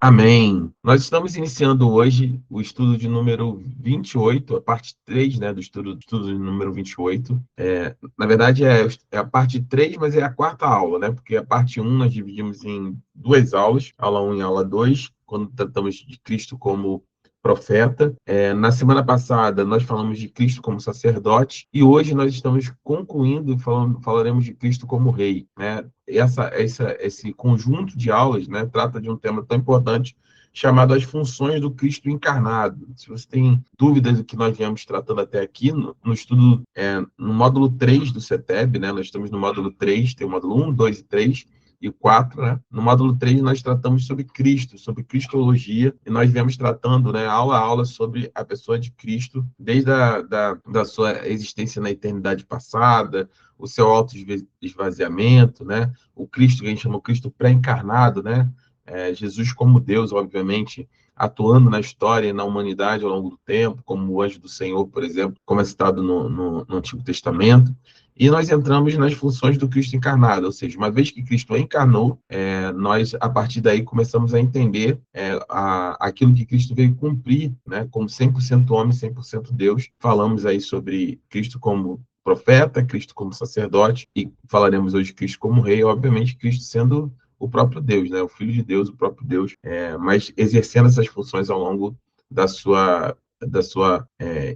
Amém. Nós estamos iniciando hoje o estudo de número 28, a parte 3, né, do estudo de número 28. Na verdade, é a parte 3, mas é a quarta aula, né? Porque a parte 1 nós dividimos em duas aulas, aula 1 e aula 2, quando tratamos de Cristo como profeta. Na semana passada, nós falamos de Cristo como sacerdote, e hoje nós estamos concluindo e falaremos de Cristo como rei, né? Esse conjunto de aulas, né, trata de um tema tão importante chamado As Funções do Cristo Encarnado. Se você tem dúvidas do que nós viemos tratando até aqui, no estudo, no módulo 3 do CETEB, né, nós estamos no módulo 3, tem o módulo 1, 2 e 3, e 4, né? No módulo 3, nós tratamos sobre Cristo, sobre Cristologia, e nós viemos tratando, né, aula a aula sobre a pessoa de Cristo, desde da sua existência na eternidade passada, o seu auto-esvaziamento, né? O Cristo, que a gente chama o Cristo pré-encarnado, né? Jesus como Deus, obviamente, atuando na história e na humanidade ao longo do tempo, como o anjo do Senhor, por exemplo, como é citado no Antigo Testamento. E nós entramos nas funções do Cristo encarnado, ou seja, uma vez que Cristo encarnou, nós, a partir daí, começamos a entender aquilo que Cristo veio cumprir, né, como 100% homem, 100% Deus. Falamos aí sobre Cristo como profeta, Cristo como sacerdote, e falaremos hoje de Cristo como rei, obviamente Cristo sendo o próprio Deus, né, o Filho de Deus, o próprio Deus, mas exercendo essas funções ao longo da sua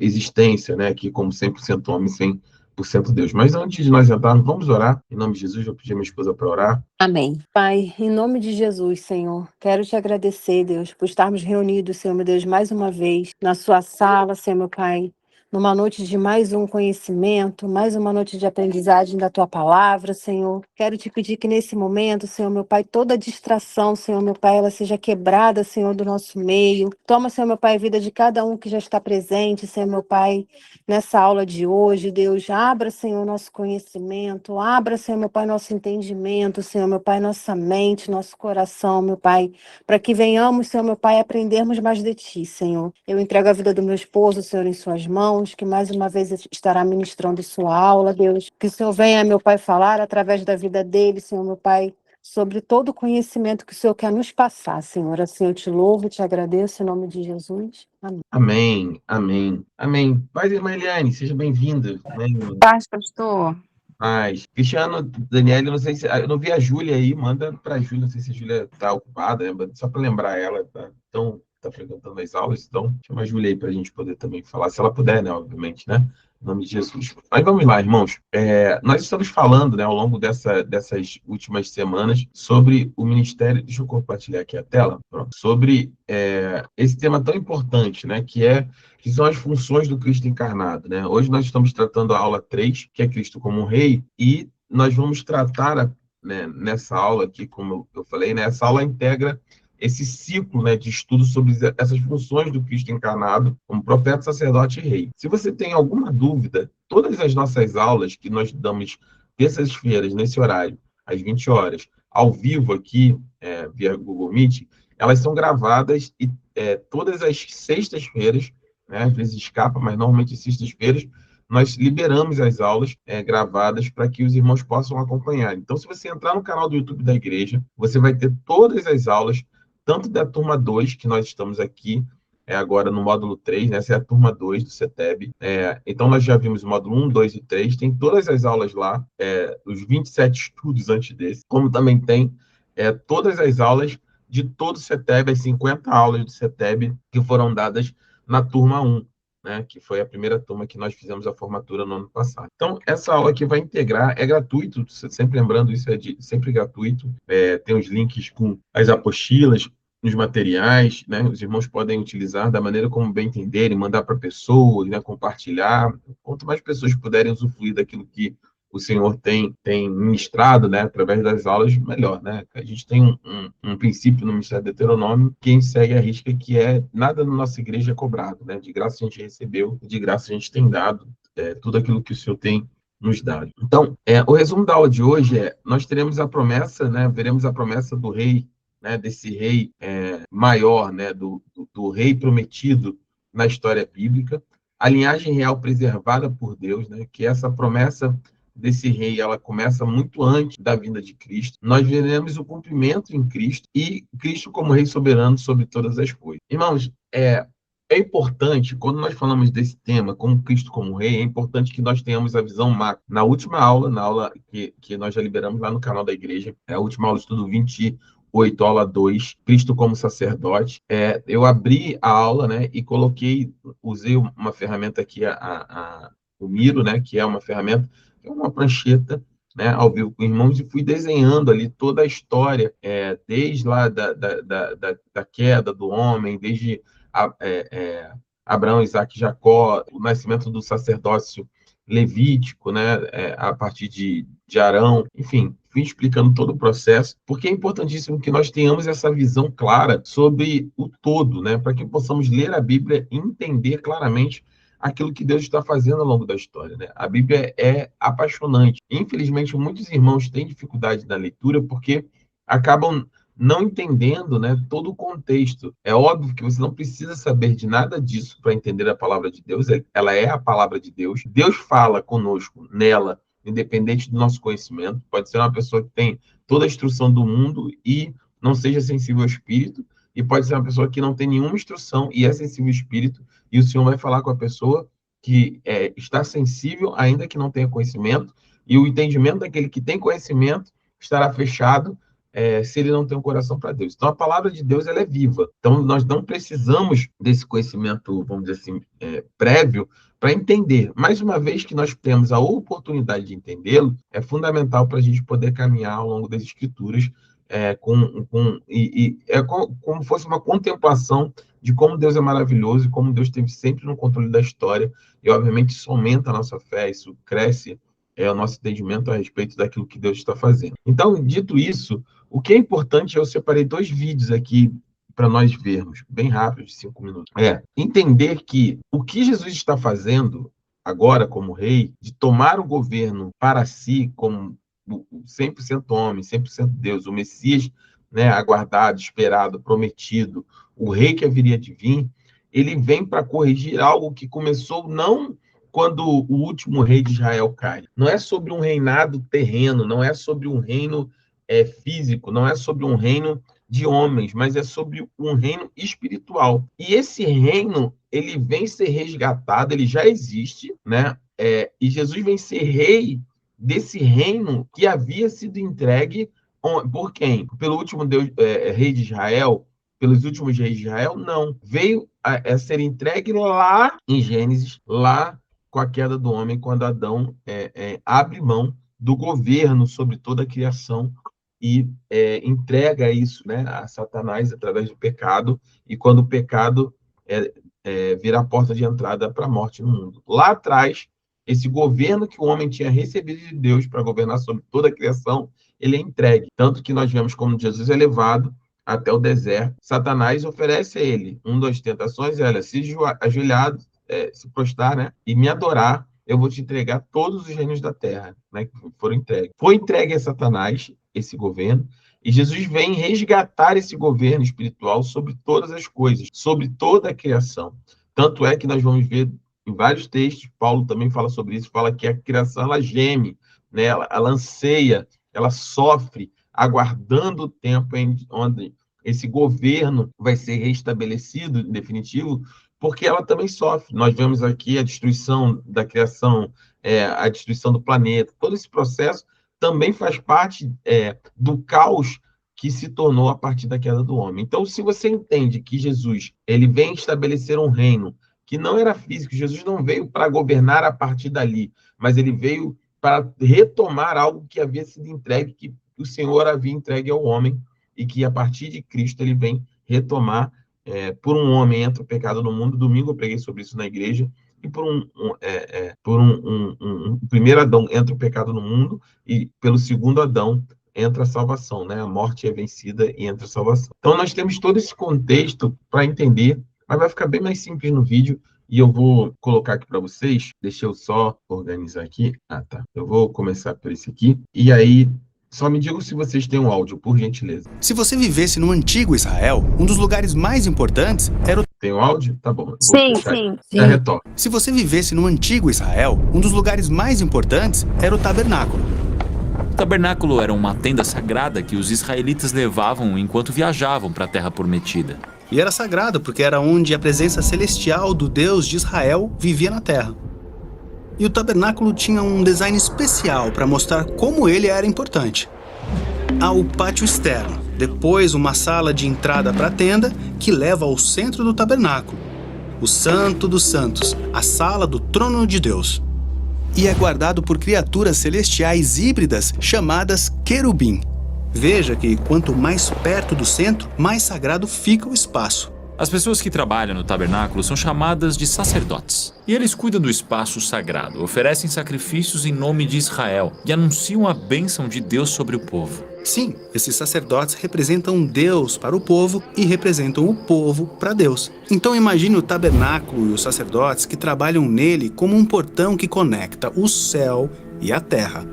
existência, né, aqui como 100% homem, 100% Deus. Mas antes de nós entrarmos, vamos orar. Em nome de Jesus, eu pedi a minha esposa para orar. Amém. Pai, em nome de Jesus, Senhor, quero te agradecer, Deus, por estarmos reunidos, Senhor, meu Deus, mais uma vez na sua sala, Senhor, meu Pai, numa noite de mais um conhecimento, mais uma noite de aprendizagem da tua palavra, Senhor. Quero te pedir que nesse momento, Senhor, meu Pai, toda distração, Senhor, meu Pai, ela seja quebrada, Senhor, do nosso meio. Toma, Senhor, meu Pai, a vida de cada um que já está presente, Senhor, meu Pai, nessa aula de hoje, Deus. Abra, Senhor, nosso conhecimento, abra, Senhor, meu Pai, nosso entendimento, Senhor, meu Pai, nossa mente, nosso coração, meu Pai, para que venhamos, Senhor, meu Pai, aprendermos mais de Ti, Senhor. Eu entrego a vida do meu esposo, Senhor, em Suas mãos, que mais uma vez estará ministrando sua aula, Deus. Que o Senhor venha, meu Pai, falar através da vida dele, Senhor, meu Pai, sobre todo o conhecimento que o Senhor quer nos passar, Senhor. Assim eu te louvo, te agradeço, em nome de Jesus. Amém. Amém, amém, amém. Paz, irmã Eliane, seja bem-vinda. Paz, pastor. Mas, Cristiano, Daniela, não sei se. Eu não vi a Júlia aí, manda para a Júlia, não sei se a Júlia está ocupada, né? Só para lembrar ela, tá? Então, está frequentando as aulas, então chama a Júlia aí para a gente poder também falar, se ela puder, né? Obviamente, né? Em nome de Jesus. Mas vamos lá, irmãos. Nós estamos falando, né, ao longo dessas últimas semanas, sobre o ministério. Deixa eu compartilhar aqui a tela. Pronto. Sobre esse tema tão importante, né? Que são as funções do Cristo encarnado, né? Hoje nós estamos tratando a aula 3, que é Cristo como um rei, e nós vamos tratar, né, nessa aula aqui, como eu falei, né, essa aula integra esse ciclo, né, de estudo sobre essas funções do Cristo encarnado como profeta, sacerdote e rei. Se você tem alguma dúvida, todas as nossas aulas que nós damos terças-feiras, nesse horário, às 20 horas, ao vivo aqui, via Google Meet, elas são gravadas e todas as sextas-feiras, né, às vezes escapa, mas normalmente sextas-feiras, nós liberamos as aulas gravadas para que os irmãos possam acompanhar. Então, se você entrar no canal do YouTube da igreja, você vai ter todas as aulas, tanto da turma 2, que nós estamos aqui agora no módulo 3, né? Essa é a turma 2 do CETEB. Então, nós já vimos o módulo 1, 2 e 3, tem todas as aulas lá, os 27 estudos antes desse, como também tem todas as aulas de todo o CETEB, as 50 aulas do CETEB que foram dadas na turma 1, né, que foi a primeira turma que nós fizemos a formatura no ano passado. Então, essa aula aqui vai integrar, é gratuito, sempre lembrando, isso sempre gratuito, tem os links com as apostilas, nos materiais, né, os irmãos podem utilizar da maneira como bem entenderem, mandar para pessoas, né, compartilhar, quanto mais pessoas puderem usufruir daquilo que o Senhor tem ministrado, né, através das aulas, melhor, né? A gente tem um princípio no Ministério do Deuteronômio, quem segue a risca, que nada na nossa igreja é cobrado, né? De graça a gente recebeu, de graça a gente tem dado tudo aquilo que o Senhor tem nos dado. Então, o resumo da aula de hoje nós teremos a promessa, né? Veremos a promessa do rei, né? Desse rei maior, né? Do rei prometido na história bíblica, a linhagem real preservada por Deus, né? Que essa promessa desse rei, ela começa muito antes da vinda de Cristo. Nós veremos o cumprimento em Cristo e Cristo como rei soberano sobre todas as coisas. Irmãos, é importante, quando nós falamos desse tema, como Cristo como rei, é importante que nós tenhamos a visão macro. Na última aula, na aula que nós já liberamos lá no canal da igreja, é a última aula, estudo 28, aula 2, Cristo como sacerdote, eu abri a aula, né, e usei uma ferramenta aqui, o Miro, né, que é uma ferramenta, é uma prancheta, né, ao vivo com irmãos, e fui desenhando ali toda a história, desde lá da queda do homem, desde Abraão, Isaac e Jacó, o nascimento do sacerdócio levítico, né, a partir de Arão, enfim, fui explicando todo o processo, porque é importantíssimo que nós tenhamos essa visão clara sobre o todo, né, para que possamos ler a Bíblia e entender claramente aquilo que Deus está fazendo ao longo da história, né? A Bíblia é apaixonante. Infelizmente, muitos irmãos têm dificuldade na leitura porque acabam não entendendo, né, todo o contexto. É óbvio que você não precisa saber de nada disso para entender a palavra de Deus. Ela é a palavra de Deus. Deus fala conosco nela, independente do nosso conhecimento. Pode ser uma pessoa que tem toda a instrução do mundo e não seja sensível ao Espírito, e pode ser uma pessoa que não tem nenhuma instrução e é sensível ao Espírito, e o Senhor vai falar com a pessoa que está sensível, ainda que não tenha conhecimento, e o entendimento daquele que tem conhecimento estará fechado se ele não tem um coração para Deus. Então, a palavra de Deus, ela é viva. Então, nós não precisamos desse conhecimento, vamos dizer assim, prévio, para entender. Mais uma vez que nós temos a oportunidade de entendê-lo, é fundamental para a gente poder caminhar ao longo das Escrituras como fosse uma contemplação de como Deus é maravilhoso e como Deus esteve sempre no controle da história. E, obviamente, isso aumenta a nossa fé, isso cresce o nosso entendimento a respeito daquilo que Deus está fazendo. Então, dito isso, o que é importante, eu separei 2 vídeos aqui para nós vermos, bem rápido, de 5 minutos. Entender que o que Jesus está fazendo agora como rei, de tomar o governo para si como 100% homem, 100% Deus, o Messias, né, aguardado, esperado, prometido, o rei que haveria de vir, ele vem para corrigir algo que começou não quando o último rei de Israel cai. Não é sobre um reinado terreno, não é sobre um reino físico, não é sobre um reino de homens, mas é sobre um reino espiritual. E esse reino, ele vem ser resgatado, ele já existe, né? E Jesus vem ser rei desse reino que havia sido entregue por quem? Pelo último rei de Israel? Pelos últimos reis de Israel? Não. Veio a ser entregue lá em Gênesis, lá com a queda do homem, quando Adão abre mão do governo sobre toda a criação e entrega isso, né, a Satanás através do pecado, e quando o pecado vira a porta de entrada para a morte no mundo. Lá atrás, esse governo que o homem tinha recebido de Deus para governar sobre toda a criação, ele é entregue. Tanto que nós vemos como Jesus é levado até o deserto. Satanás oferece a ele uma das tentações, olha, se ajoelhado, se prostrar, né, e me adorar, eu vou te entregar todos os reinos da terra, né, que foram entregues. Foi entregue a Satanás esse governo, e Jesus vem resgatar esse governo espiritual sobre todas as coisas, sobre toda a criação. Tanto é que nós vamos ver em vários textos, Paulo também fala sobre isso, fala que a criação, ela geme, né, ela anseia, ela sofre, aguardando o tempo onde esse governo vai ser restabelecido, em definitivo, porque ela também sofre. Nós vemos aqui a destruição da criação, a destruição do planeta, todo esse processo também faz parte do caos que se tornou a partir da queda do homem. Então, se você entende que Jesus ele vem estabelecer um reino que não era físico, Jesus não veio para governar a partir dali, mas ele veio para retomar algo que havia sido entregue, que o Senhor havia entregue ao homem, e que a partir de Cristo ele vem retomar. Por um homem entra o pecado no mundo. Domingo eu preguei sobre isso na igreja. E por um primeiro Adão entra o pecado no mundo, e pelo segundo Adão entra a salvação, né? A morte é vencida e entra a salvação. Então nós temos todo esse contexto para entender, mas vai ficar bem mais simples no vídeo, e eu vou colocar aqui para vocês. Deixa eu só organizar aqui. Tá. Eu vou começar por esse aqui, e aí só me digam se vocês têm um áudio, por gentileza. Se você vivesse no antigo Israel, um dos lugares mais importantes era o Tem o áudio? Tá bom. Eu vou Sim, fechar. sim. Já retorno. Se você vivesse no antigo Israel, um dos lugares mais importantes era o tabernáculo. O tabernáculo era uma tenda sagrada que os israelitas levavam enquanto viajavam para a Terra Prometida. E era sagrado porque era onde a presença celestial do Deus de Israel vivia na terra. E o tabernáculo tinha um design especial para mostrar como ele era importante. Há o pátio externo, depois uma sala de entrada para a tenda que leva ao centro do tabernáculo, o Santo dos Santos, a sala do trono de Deus. E é guardado por criaturas celestiais híbridas chamadas querubim. Veja que quanto mais perto do centro, mais sagrado fica o espaço. As pessoas que trabalham no tabernáculo são chamadas de sacerdotes. E eles cuidam do espaço sagrado, oferecem sacrifícios em nome de Israel e anunciam a bênção de Deus sobre o povo. Sim, esses sacerdotes representam Deus para o povo e representam o povo para Deus. Então imagine o tabernáculo e os sacerdotes que trabalham nele como um portão que conecta o céu e a terra.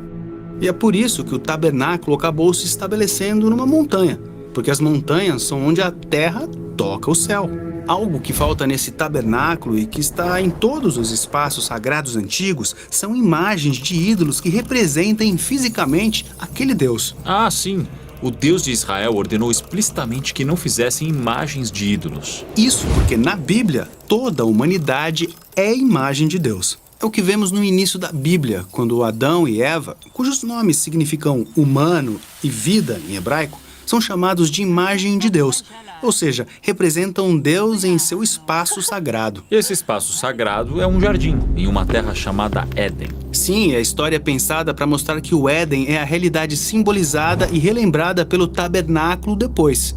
E é por isso que o tabernáculo acabou se estabelecendo numa montanha, porque as montanhas são onde a terra toca o céu. Algo que falta nesse tabernáculo e que está em todos os espaços sagrados antigos são imagens de ídolos que representem fisicamente aquele Deus. Ah, sim. O Deus de Israel ordenou explicitamente que não fizessem imagens de ídolos. Isso porque na Bíblia toda a humanidade é imagem de Deus. É o que vemos no início da Bíblia, quando Adão e Eva, cujos nomes significam humano e vida em hebraico, são chamados de imagem de Deus, ou seja, representam Deus em seu espaço sagrado. Esse espaço sagrado é um jardim, em uma terra chamada Éden. Sim, a história é pensada para mostrar que o Éden é a realidade simbolizada e relembrada pelo tabernáculo depois.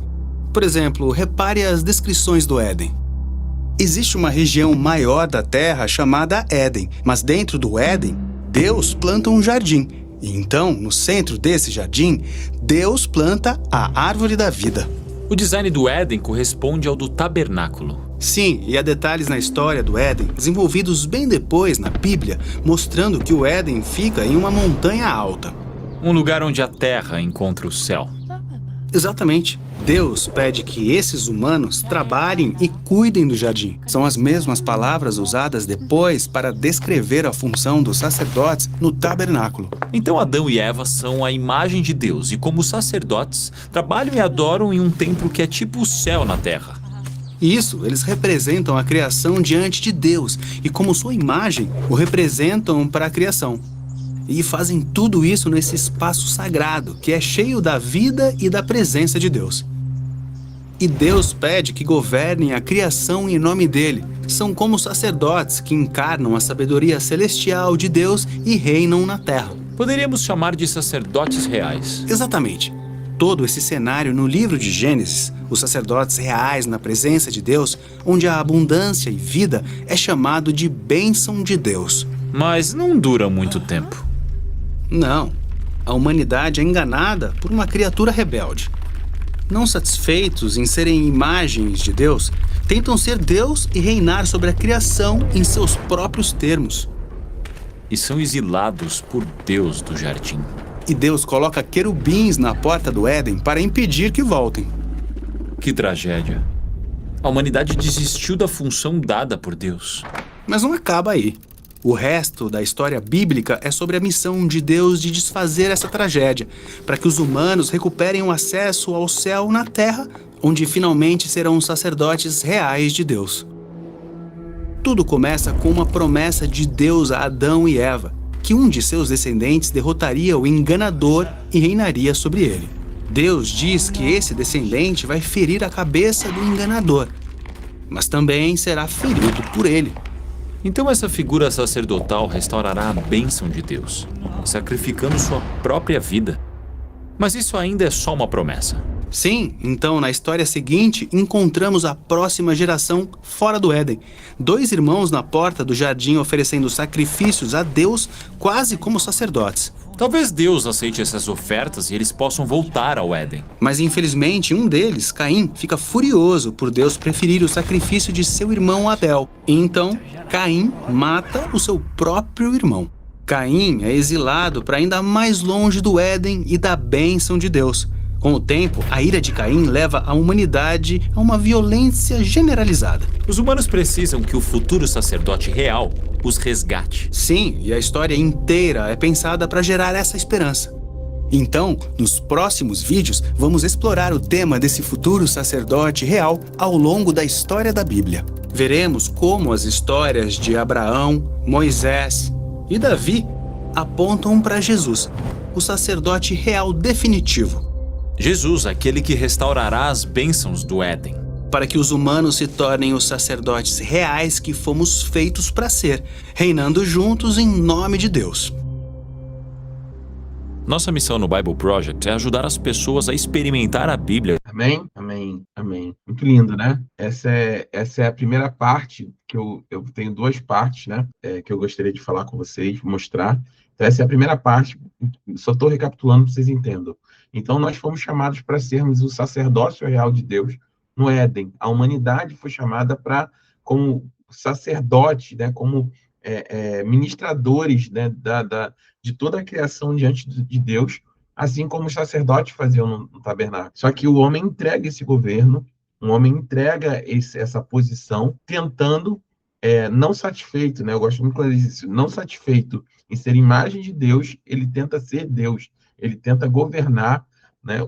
Por exemplo, repare as descrições do Éden. Existe uma região maior da terra chamada Éden, mas dentro do Éden, Deus planta um jardim. E então, no centro desse jardim, Deus planta a árvore da vida. O design do Éden corresponde ao do tabernáculo. Sim, e há detalhes na história do Éden, desenvolvidos bem depois na Bíblia, mostrando que o Éden fica em uma montanha alta. Um lugar onde a terra encontra o céu. Exatamente. Deus pede que esses humanos trabalhem e cuidem do jardim. São as mesmas palavras usadas depois para descrever a função dos sacerdotes no tabernáculo. Então Adão e Eva são a imagem de Deus e, como sacerdotes, trabalham e adoram em um templo que é tipo o céu na terra. Isso, eles representam a criação diante de Deus e, como sua imagem, o representam para a criação. E fazem tudo isso nesse espaço sagrado, que é cheio da vida e da presença de Deus. E Deus pede que governem a criação em nome dele. São como sacerdotes que encarnam a sabedoria celestial de Deus e reinam na terra. Poderíamos chamar de sacerdotes reais. Exatamente. Todo esse cenário no livro de Gênesis, os sacerdotes reais na presença de Deus, onde a abundância e vida é chamado de bênção de Deus. Mas não dura muito tempo. Não. A humanidade é enganada por uma criatura rebelde. Não satisfeitos em serem imagens de Deus, tentam ser Deus e reinar sobre a criação em seus próprios termos. E são exilados por Deus do jardim. E Deus coloca querubins na porta do Éden para impedir que voltem. Que tragédia. A humanidade desistiu da função dada por Deus. Mas não acaba aí. O resto da história bíblica é sobre a missão de Deus de desfazer essa tragédia, para que os humanos recuperem o acesso ao céu na terra, onde finalmente serão os sacerdotes reais de Deus. Tudo começa com uma promessa de Deus a Adão e Eva, que um de seus descendentes derrotaria o enganador e reinaria sobre ele. Deus diz que esse descendente vai ferir a cabeça do enganador, mas também será ferido por ele. Então essa figura sacerdotal restaurará a bênção de Deus, sacrificando sua própria vida. Mas isso ainda é só uma promessa. Sim, então na história seguinte encontramos a próxima geração fora do Éden. 2 irmãos na porta do jardim oferecendo sacrifícios a Deus quase como sacerdotes. Talvez Deus aceite essas ofertas e eles possam voltar ao Éden. Mas infelizmente um deles, Caim, fica furioso por Deus preferir o sacrifício de seu irmão Abel. E então Caim mata o seu próprio irmão. Caim é exilado para ainda mais longe do Éden e da bênção de Deus. Com o tempo, a ira de Caim leva a humanidade a uma violência generalizada. Os humanos precisam que o futuro sacerdote real os resgate. Sim, e a história inteira é pensada para gerar essa esperança. Então, nos próximos vídeos, vamos explorar o tema desse futuro sacerdote real ao longo da história da Bíblia. Veremos como as histórias de Abraão, Moisés e Davi apontam para Jesus, o sacerdote real definitivo, Jesus, aquele que restaurará as bênçãos do Éden. para que os humanos se tornem os sacerdotes reais que fomos feitos para ser, reinando juntos em nome de Deus. Nossa missão no Bible Project é ajudar as pessoas a experimentar a Bíblia. Amém? Amém, amém. Muito lindo, né? Essa é a primeira parte, que eu tenho duas partes, né? Que eu gostaria de falar com vocês, mostrar. Então, essa é a primeira parte, só estou recapitulando para vocês entendam. Então, nós fomos chamados para sermos o sacerdócio real de Deus no Éden. A humanidade foi chamada como sacerdote, né? Como ministradores, né? De toda a criação diante de Deus, assim como os sacerdotes faziam no tabernáculo. Só que o homem entrega esse governo, o homem entrega essa posição, tentando, não satisfeito, né? Eu gosto muito quando ele diz isso, não satisfeito em ser imagem de Deus, ele tenta ser Deus, ele tenta governar, né,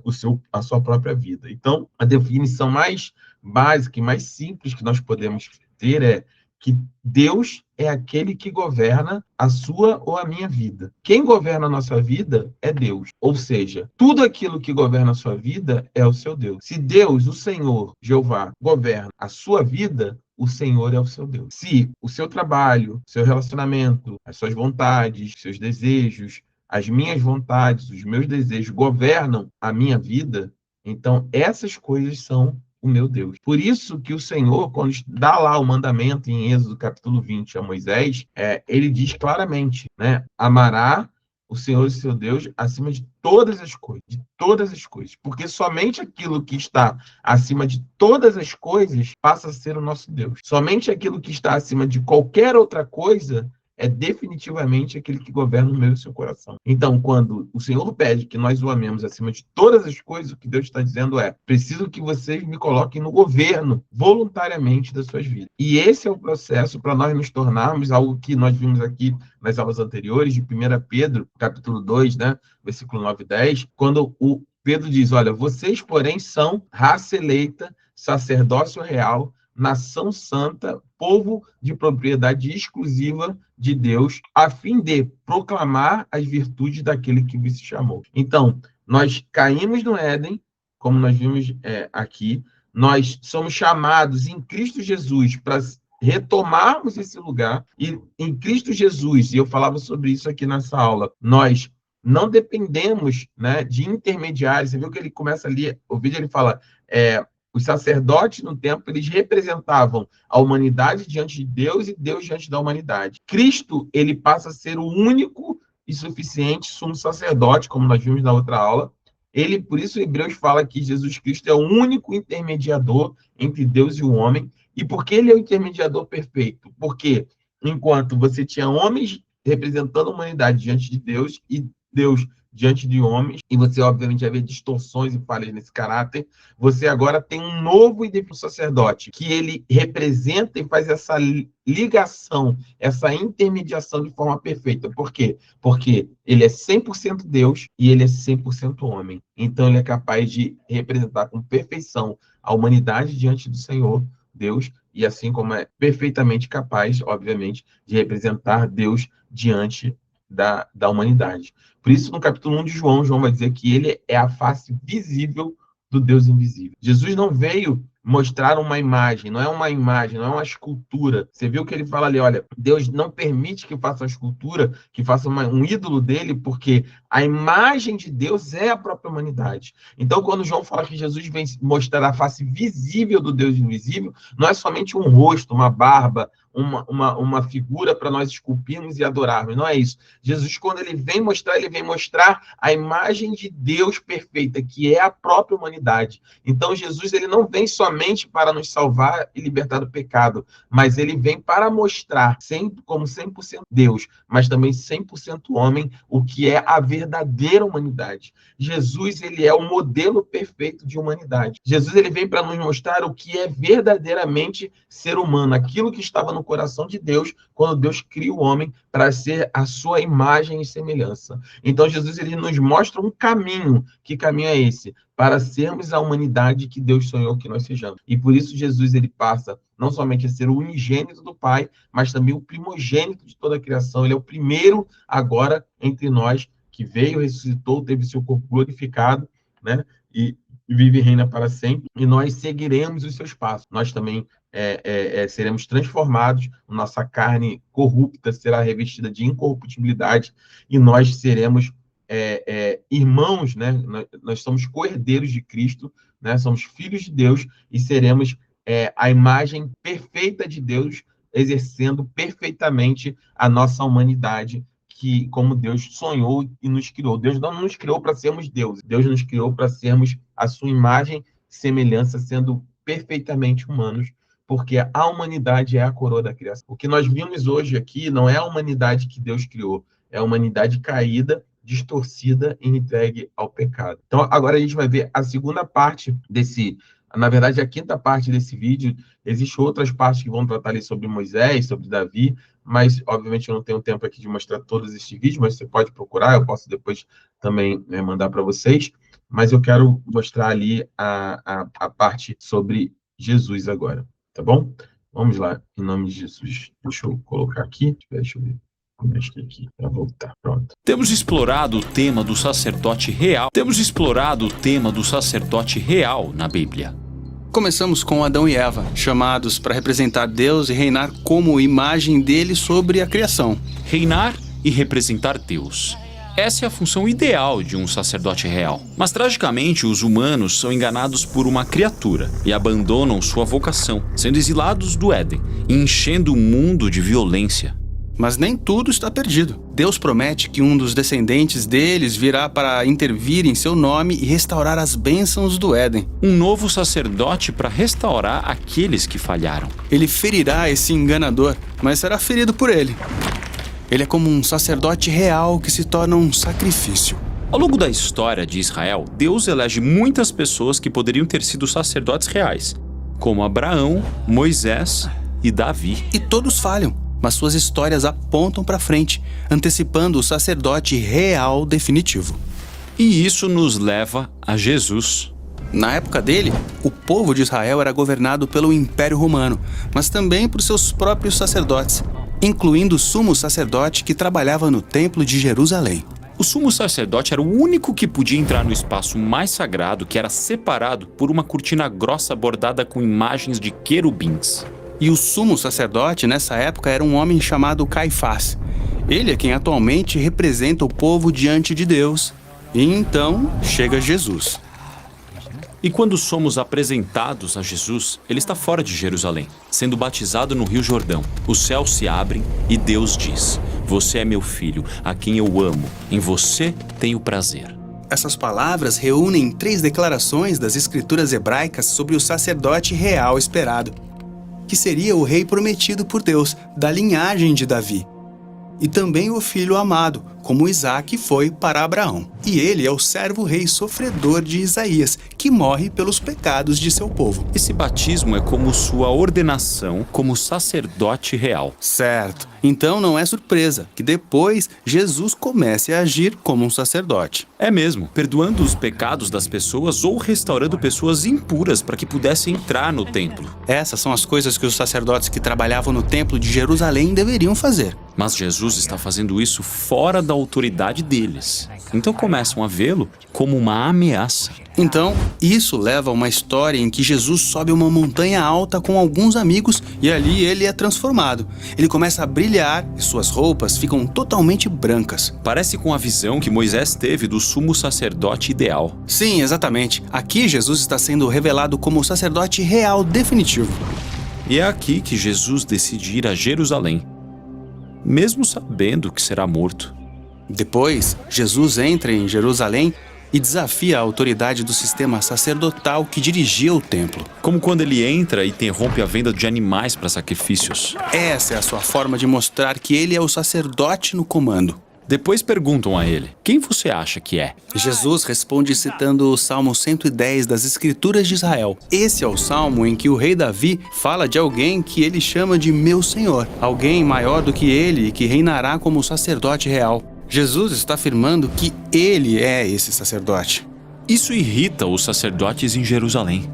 a sua própria vida. Então, a definição mais básica e mais simples que nós podemos ter é que Deus é aquele que governa a sua ou a minha vida. Quem governa a nossa vida é Deus. Ou seja, tudo aquilo que governa a sua vida é o seu Deus. Se Deus, o Senhor, Jeová, governa a sua vida, o Senhor é o seu Deus. Se o seu trabalho, seu relacionamento, as suas vontades, seus desejos, as minhas vontades, os meus desejos governam a minha vida, então essas coisas são o meu Deus. Por isso que o Senhor, quando dá lá o mandamento em Êxodo capítulo 20 a Moisés, ele diz claramente, né? Amará o Senhor, o seu Deus, acima de todas as coisas, porque somente aquilo que está acima de todas as coisas passa a ser o nosso Deus. Somente aquilo que está acima de qualquer outra coisa é definitivamente aquele que governa o meu e o seu coração. Então, quando o Senhor pede que nós o amemos acima de todas as coisas, o que Deus está dizendo é: preciso que vocês me coloquem no governo voluntariamente das suas vidas. E esse é o processo para nós nos tornarmos algo que nós vimos aqui nas aulas anteriores, de 1 Pedro, capítulo 2, né, versículo 9 e 10, quando o Pedro diz: olha, vocês, porém, são raça eleita, sacerdócio real, nação santa, povo de propriedade exclusiva de Deus, a fim de proclamar as virtudes daquele que vos chamou. Então, nós caímos no Éden, como nós vimos aqui, nós somos chamados em Cristo Jesus para retomarmos esse lugar, e em Cristo Jesus, e eu falava sobre isso aqui nessa aula, nós não dependemos, né, de intermediários. Você viu que ele começa ali, o vídeo ele fala, os sacerdotes no templo, eles representavam a humanidade diante de Deus e Deus diante da humanidade. Cristo, ele passa a ser o único e suficiente sumo sacerdote, como nós vimos na outra aula. Por isso Hebreus fala que Jesus Cristo é o único intermediador entre Deus e o homem. E por que ele é o intermediador perfeito? Porque enquanto você tinha homens representando a humanidade diante de Deus e Deus diante de homens, e você obviamente vai ver distorções e falhas nesse caráter, você agora tem um novo e definido sacerdote, que ele representa e faz essa ligação, essa intermediação de forma perfeita. Por quê? Porque ele é 100% Deus e ele é 100% homem. Então ele é capaz de representar com perfeição a humanidade diante do Senhor, Deus, e assim como é perfeitamente capaz, obviamente, de representar Deus diante da humanidade. Por isso, no capítulo 1 de João, João vai dizer que ele é a face visível do Deus invisível. Jesus não veio mostrar uma imagem, não é uma escultura. Você viu que ele fala ali, olha, Deus não permite que faça uma escultura, que faça um ídolo dele, porque a imagem de Deus é a própria humanidade. Então, quando João fala que Jesus vem mostrar a face visível do Deus invisível, não é somente um rosto, uma barba, uma figura para nós esculpirmos e adorarmos. Não é isso. Jesus, quando ele vem mostrar a imagem de Deus perfeita, que é a própria humanidade. Então, Jesus, ele não vem somente para nos salvar e libertar do pecado, mas ele vem para mostrar, como 100% Deus, mas também 100% homem, o que é a verdadeira humanidade. Jesus, ele é o modelo perfeito de humanidade. Jesus, ele vem para nos mostrar o que é verdadeiramente ser humano, aquilo que estava no coração de Deus, quando Deus cria o homem para ser a sua imagem e semelhança. Então, Jesus, ele nos mostra um caminho. Que caminho é esse? Para sermos a humanidade que Deus sonhou que nós sejamos. E por isso, Jesus, ele passa não somente a ser o unigênito do Pai, mas também o primogênito de toda a criação. Ele é o primeiro agora entre nós, que veio, ressuscitou, teve seu corpo glorificado, né? E vive e reina para sempre. E nós seguiremos os seus passos. Nós também seremos transformados, nossa carne corrupta será revestida de incorruptibilidade e nós seremos irmãos, né? Nós somos co-herdeiros de Cristo, né? Somos filhos de Deus e seremos a imagem perfeita de Deus, exercendo perfeitamente a nossa humanidade, que como Deus sonhou e nos criou. Deus não nos criou para sermos deuses, Deus nos criou para sermos a sua imagem e semelhança, sendo perfeitamente humanos, porque a humanidade é a coroa da criação. O que nós vimos hoje aqui não é a humanidade que Deus criou, é a humanidade caída, distorcida e entregue ao pecado. Então, agora a gente vai ver a segunda parte na verdade, a quinta parte desse vídeo. Existem outras partes que vão tratar ali sobre Moisés, sobre Davi, mas, obviamente, eu não tenho tempo aqui de mostrar todos esses vídeos, mas você pode procurar, eu posso depois também mandar para vocês, mas eu quero mostrar ali a parte sobre Jesus agora. Tá bom? Vamos lá, em nome de Jesus. Deixa eu colocar aqui. Deixa eu ver. Aqui para voltar. Pronto. Temos explorado o tema do sacerdote real. Na Bíblia. Começamos com Adão e Eva, chamados para representar Deus e reinar como imagem dele sobre a criação. Reinar e representar Deus. Essa é a função ideal de um sacerdote real. Mas, tragicamente, os humanos são enganados por uma criatura e abandonam sua vocação, sendo exilados do Éden e enchendo o mundo de violência. Mas nem tudo está perdido. Deus promete que um dos descendentes deles virá para intervir em seu nome e restaurar as bênçãos do Éden. Um novo sacerdote para restaurar aqueles que falharam. Ele ferirá esse enganador, mas será ferido por ele. Ele é como um sacerdote real que se torna um sacrifício. Ao longo da história de Israel, Deus elege muitas pessoas que poderiam ter sido sacerdotes reais, como Abraão, Moisés e Davi. E todos falham, mas suas histórias apontam para frente, antecipando o sacerdote real definitivo. E isso nos leva a Jesus. Na época dele, o povo de Israel era governado pelo Império Romano, mas também por seus próprios sacerdotes, incluindo o sumo sacerdote que trabalhava no Templo de Jerusalém. O sumo sacerdote era o único que podia entrar no espaço mais sagrado, que era separado por uma cortina grossa bordada com imagens de querubins. E o sumo sacerdote, nessa época, era um homem chamado Caifás. Ele é quem atualmente representa o povo diante de Deus. E então chega Jesus. E quando somos apresentados a Jesus, ele está fora de Jerusalém, sendo batizado no Rio Jordão. Os céus se abrem e Deus diz: "Você é meu filho, a quem eu amo. Em você tenho prazer." Essas palavras reúnem 3 declarações das escrituras hebraicas sobre o sacerdote real esperado, que seria o rei prometido por Deus, da linhagem de Davi. E também o filho amado, como Isaque foi para Abraão. E ele é o servo-rei sofredor de Isaías, que morre pelos pecados de seu povo. Esse batismo é como sua ordenação como sacerdote real. Certo. Então não é surpresa que depois Jesus comece a agir como um sacerdote. É mesmo, perdoando os pecados das pessoas ou restaurando pessoas impuras para que pudessem entrar no templo. Essas são as coisas que os sacerdotes que trabalhavam no templo de Jerusalém deveriam fazer. Mas Jesus está fazendo isso fora da autoridade deles. Então começam a vê-lo como uma ameaça. Então, isso leva a uma história em que Jesus sobe uma montanha alta com alguns amigos e ali ele é transformado. Ele começa a brilhar e suas roupas ficam totalmente brancas. Parece com a visão que Moisés teve do sumo sacerdote ideal. Sim, exatamente. Aqui Jesus está sendo revelado como o sacerdote real definitivo. E é aqui que Jesus decide ir a Jerusalém, mesmo sabendo que será morto. Depois, Jesus entra em Jerusalém e desafia a autoridade do sistema sacerdotal que dirigia o templo. Como quando ele entra e interrompe a venda de animais para sacrifícios. Essa é a sua forma de mostrar que ele é o sacerdote no comando. Depois perguntam a ele: quem você acha que é? Jesus responde citando o Salmo 110 das Escrituras de Israel. Esse é o salmo em que o rei Davi fala de alguém que ele chama de meu Senhor, alguém maior do que ele e que reinará como sacerdote real. Jesus está afirmando que ele é esse sacerdote. Isso irrita os sacerdotes em Jerusalém.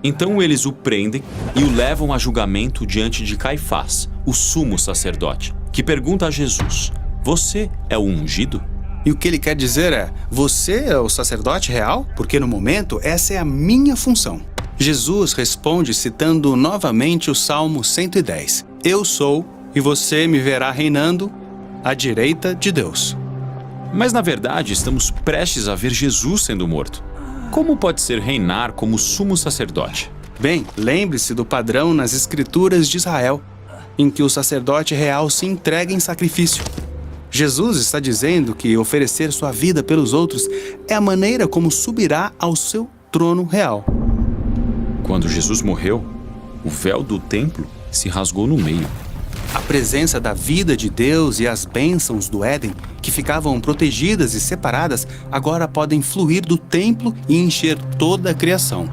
Então eles o prendem e o levam a julgamento diante de Caifás, o sumo sacerdote, que pergunta a Jesus: você é o ungido? E o que ele quer dizer é: você é o sacerdote real? Porque no momento essa é a minha função. Jesus responde citando novamente o Salmo 110. Eu sou, e você me verá reinando à direita de Deus. Mas na verdade estamos prestes a ver Jesus sendo morto. Como pode ser reinar como sumo sacerdote? Bem, lembre-se do padrão nas Escrituras de Israel, em que o sacerdote real se entrega em sacrifício. Jesus está dizendo que oferecer sua vida pelos outros é a maneira como subirá ao seu trono real. Quando Jesus morreu, o véu do templo se rasgou no meio. A presença da vida de Deus e as bênçãos do Éden, que ficavam protegidas e separadas, agora podem fluir do templo e encher toda a criação.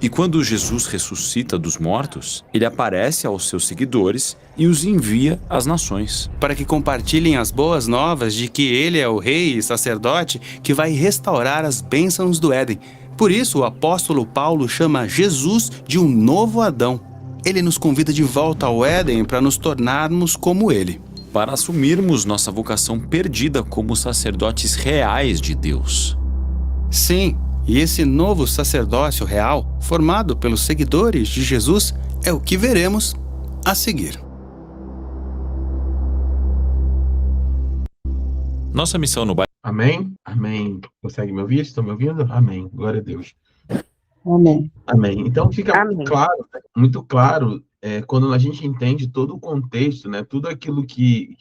E quando Jesus ressuscita dos mortos, ele aparece aos seus seguidores e os envia às nações. Para que compartilhem as boas novas de que ele é o rei e sacerdote que vai restaurar as bênçãos do Éden. Por isso, o apóstolo Paulo chama Jesus de um novo Adão. Ele nos convida de volta ao Éden para nos tornarmos como ele. Para assumirmos nossa vocação perdida como sacerdotes reais de Deus. Sim, e esse novo sacerdócio real, formado pelos seguidores de Jesus, é o que veremos a seguir. Nossa missão no bairro. Amém? Amém. Consegue me ouvir? Estão me ouvindo? Amém. Glória a Deus. Amém. Amém. Então fica Amém. muito claro, quando a gente entende todo o contexto, né? Tudo aquilo que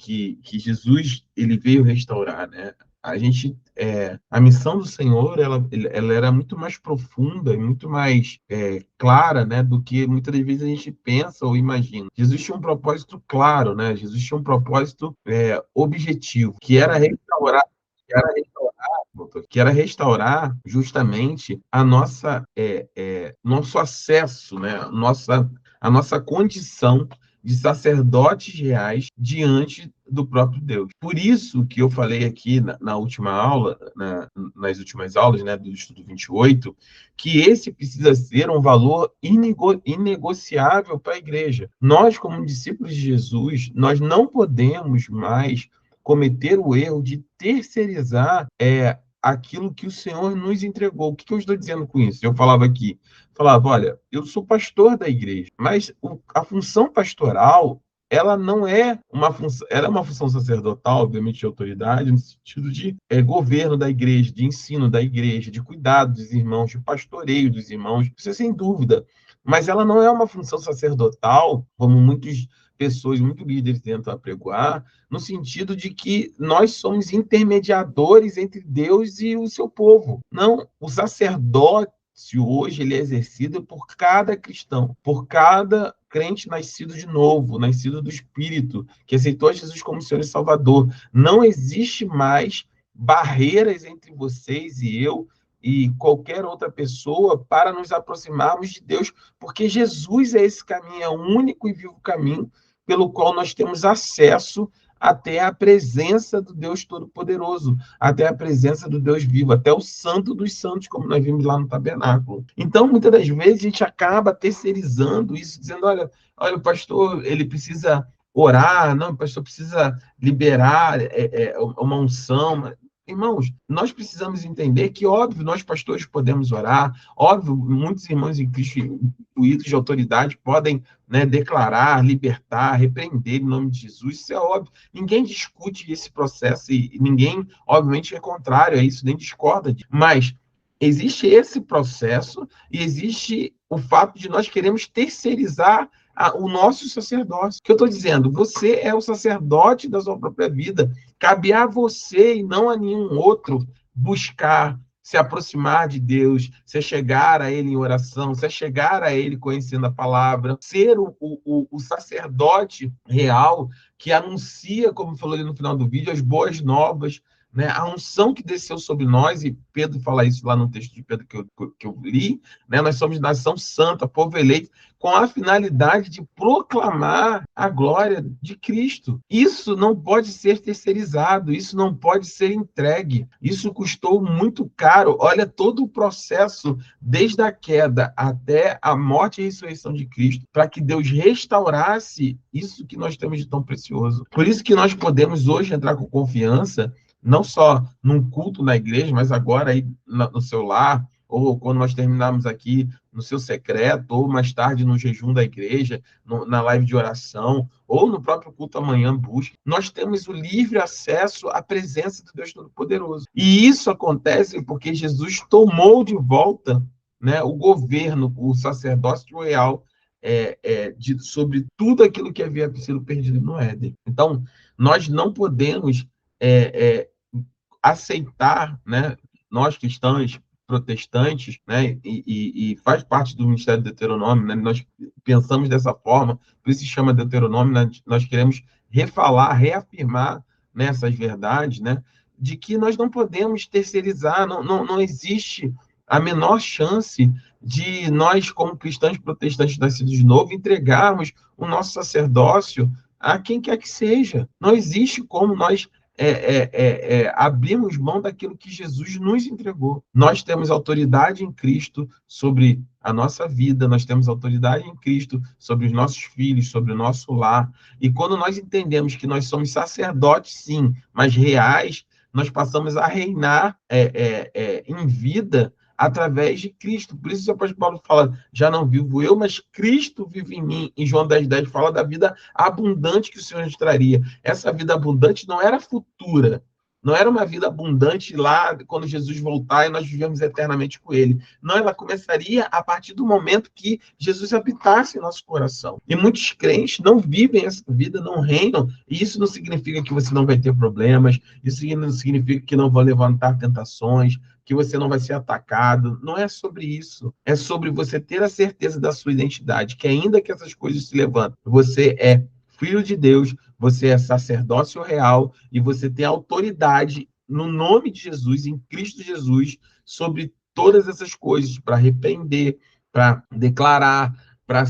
Jesus ele veio restaurar, né? A missão do Senhor, ela era muito mais profunda e muito mais clara, né? Do que muitas das vezes a gente pensa ou imagina. Jesus tinha um propósito claro, né? Jesus tinha um propósito objetivo, que era restaurar justamente a nosso acesso, né? A nossa condição de sacerdotes reais diante do próprio Deus. Por isso que eu falei aqui na última aula, nas últimas aulas, né, do estudo 28, que esse precisa ser um valor inegociável para a igreja. Nós, como discípulos de Jesus, nós não podemos mais cometer o erro de terceirizar aquilo que o Senhor nos entregou. O que eu estou dizendo com isso? Eu falava, olha, eu sou pastor da igreja, mas a função pastoral, ela não é uma função, ela é uma função sacerdotal, obviamente de autoridade, no sentido de governo da igreja, de ensino da igreja, de cuidado dos irmãos, de pastoreio dos irmãos, isso é sem dúvida. Mas ela não é uma função sacerdotal, como muitas pessoas, muitos líderes tentam apregoar, no sentido de que nós somos intermediadores entre Deus e o seu povo. Não, o sacerdócio hoje ele é exercido por cada cristão, por cada crente nascido de novo, nascido do Espírito, que aceitou Jesus como Senhor e Salvador. Não existe mais barreiras entre vocês e eu e qualquer outra pessoa para nos aproximarmos de Deus, porque Jesus é esse caminho, é o único e vivo caminho pelo qual nós temos acesso até a presença do Deus Todo-Poderoso, até a presença do Deus vivo, até o Santo dos Santos, como nós vimos lá no tabernáculo. Então, muitas das vezes, a gente acaba terceirizando isso, dizendo, olha, o pastor, ele precisa orar, não, o pastor precisa liberar uma unção. Irmãos, nós precisamos entender que, óbvio, nós pastores podemos orar, óbvio, muitos irmãos em Cristo, incluídos de autoridade, podem, né, declarar, libertar, repreender em nome de Jesus, isso é óbvio. Ninguém discute esse processo e ninguém, obviamente, é contrário a isso, nem discorda disso. Mas existe esse processo e existe o fato de nós queremos terceirizar o nosso sacerdócio. O que eu estou dizendo? Você é o sacerdote da sua própria vida. Cabe a você e não a nenhum outro buscar se aproximar de Deus, se chegar a Ele em oração, se chegar a Ele conhecendo a palavra, ser o sacerdote real que anuncia, como falou ali no final do vídeo, as boas novas, né? A unção que desceu sobre nós, e Pedro fala isso lá no texto de Pedro que eu li, né? Nós somos nação santa, povo eleito, com a finalidade de proclamar a glória de Cristo. Isso não pode ser terceirizado, isso não pode ser entregue. Isso custou muito caro. Olha todo o processo, desde a queda até a morte e a ressurreição de Cristo, para que Deus restaurasse isso que nós temos de tão precioso. Por isso que nós podemos hoje entrar com confiança, não só num culto na igreja, mas agora aí no seu lar, ou quando nós terminarmos aqui no seu secreto, ou mais tarde no jejum da igreja, na live de oração, ou no próprio culto amanhã, busca. Nós temos o livre acesso à presença do Deus Todo-Poderoso. E isso acontece porque Jesus tomou de volta, né, o governo, o sacerdócio real, sobre tudo aquilo que havia sido perdido no Éden. Então, nós não podemos aceitar, né, nós cristãos protestantes, né, e faz parte do Ministério do Deuteronômio, né, nós pensamos dessa forma, por isso se chama Deuteronômio, né, nós queremos refalar, reafirmar, né, essas verdades, né, de que nós não podemos terceirizar, não existe a menor chance de nós, como cristãos protestantes nascidos de novo, entregarmos o nosso sacerdócio a quem quer que seja. Não existe como nós abrimos mão daquilo que Jesus nos entregou. Nós temos autoridade em Cristo sobre a nossa vida, nós temos autoridade em Cristo sobre os nossos filhos, sobre o nosso lar. E quando nós entendemos que nós somos sacerdotes, sim, mas reais, nós passamos a reinar em vida através de Cristo. Por isso o apóstolo Paulo fala, já não vivo eu, mas Cristo vive em mim. Em João 10,10 fala da vida abundante que o Senhor nos traria. Essa vida abundante não era futura, não era uma vida abundante lá quando Jesus voltar e nós vivemos eternamente com ele. Não, ela começaria a partir do momento que Jesus habitasse em nosso coração. E muitos crentes não vivem essa vida, não reinam, e isso não significa que você não vai ter problemas, isso não significa que não vão levantar tentações, que você não vai ser atacado. Não é sobre isso. É sobre você ter a certeza da sua identidade, que ainda que essas coisas se levantem, você é filho de Deus, você é sacerdócio real e você tem autoridade no nome de Jesus, em Cristo Jesus, sobre todas essas coisas, para repreender, para declarar, para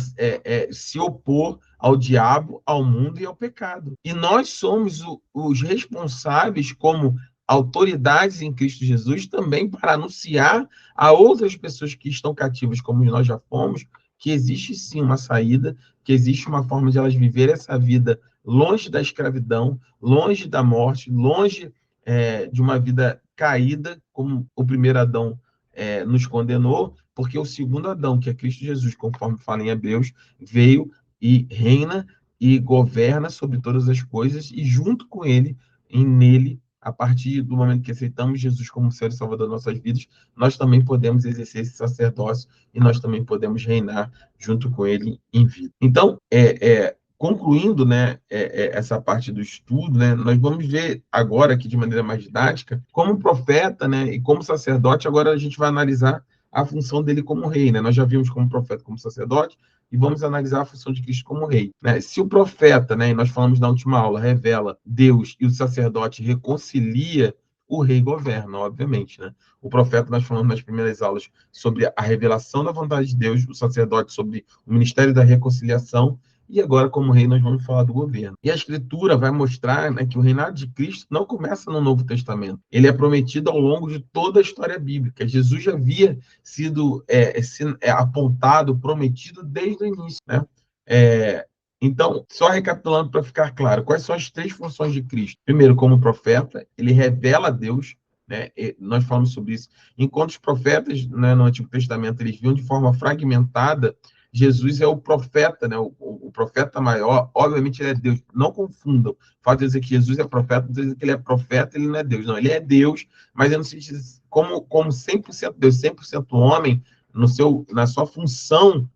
se opor ao diabo, ao mundo e ao pecado. E nós somos os responsáveis, como autoridades em Cristo Jesus, também para anunciar a outras pessoas que estão cativas, como nós já fomos, que existe sim uma saída, que existe uma forma de elas viverem essa vida longe da escravidão, longe da morte, longe de uma vida caída, como o primeiro Adão nos condenou, porque o segundo Adão, que é Cristo Jesus, conforme fala em Hebreus, veio e reina e governa sobre todas as coisas, e junto com ele, nele, a partir do momento que aceitamos Jesus como Senhor e Salvador das nossas vidas, nós também podemos exercer esse sacerdócio e nós também podemos reinar junto com ele em vida. Então, concluindo, né, essa parte do estudo, né, nós vamos ver agora aqui de maneira mais didática, como profeta, né, e como sacerdote. Agora a gente vai analisar a função dele como rei, né? Nós já vimos como profeta, como sacerdote, e vamos analisar a função de Cristo como rei, né? Se o profeta, né, e nós falamos na última aula, revela Deus e o sacerdote reconcilia, o rei governa, obviamente, né? O profeta, nós falamos nas primeiras aulas sobre a revelação da vontade de Deus, o sacerdote sobre o ministério da reconciliação, e agora, como rei, nós vamos falar do governo. E a Escritura vai mostrar, né, que o reinado de Cristo não começa no Novo Testamento. Ele é prometido ao longo de toda a história bíblica. Jesus já havia sido apontado, prometido desde o início, né? Então, só recapitulando para ficar claro, quais são as três funções de Cristo? Primeiro, como profeta, ele revela a Deus, né? Nós falamos sobre isso. Enquanto os profetas, né, no Antigo Testamento, eles viam de forma fragmentada, Jesus é o profeta, né? O profeta maior, obviamente ele é Deus. Não confundam. O fato de dizer que Jesus é profeta, não dizer que ele é profeta, ele não é Deus. Não, ele é Deus, mas eu não sei como 100% Deus, 100% homem, na sua função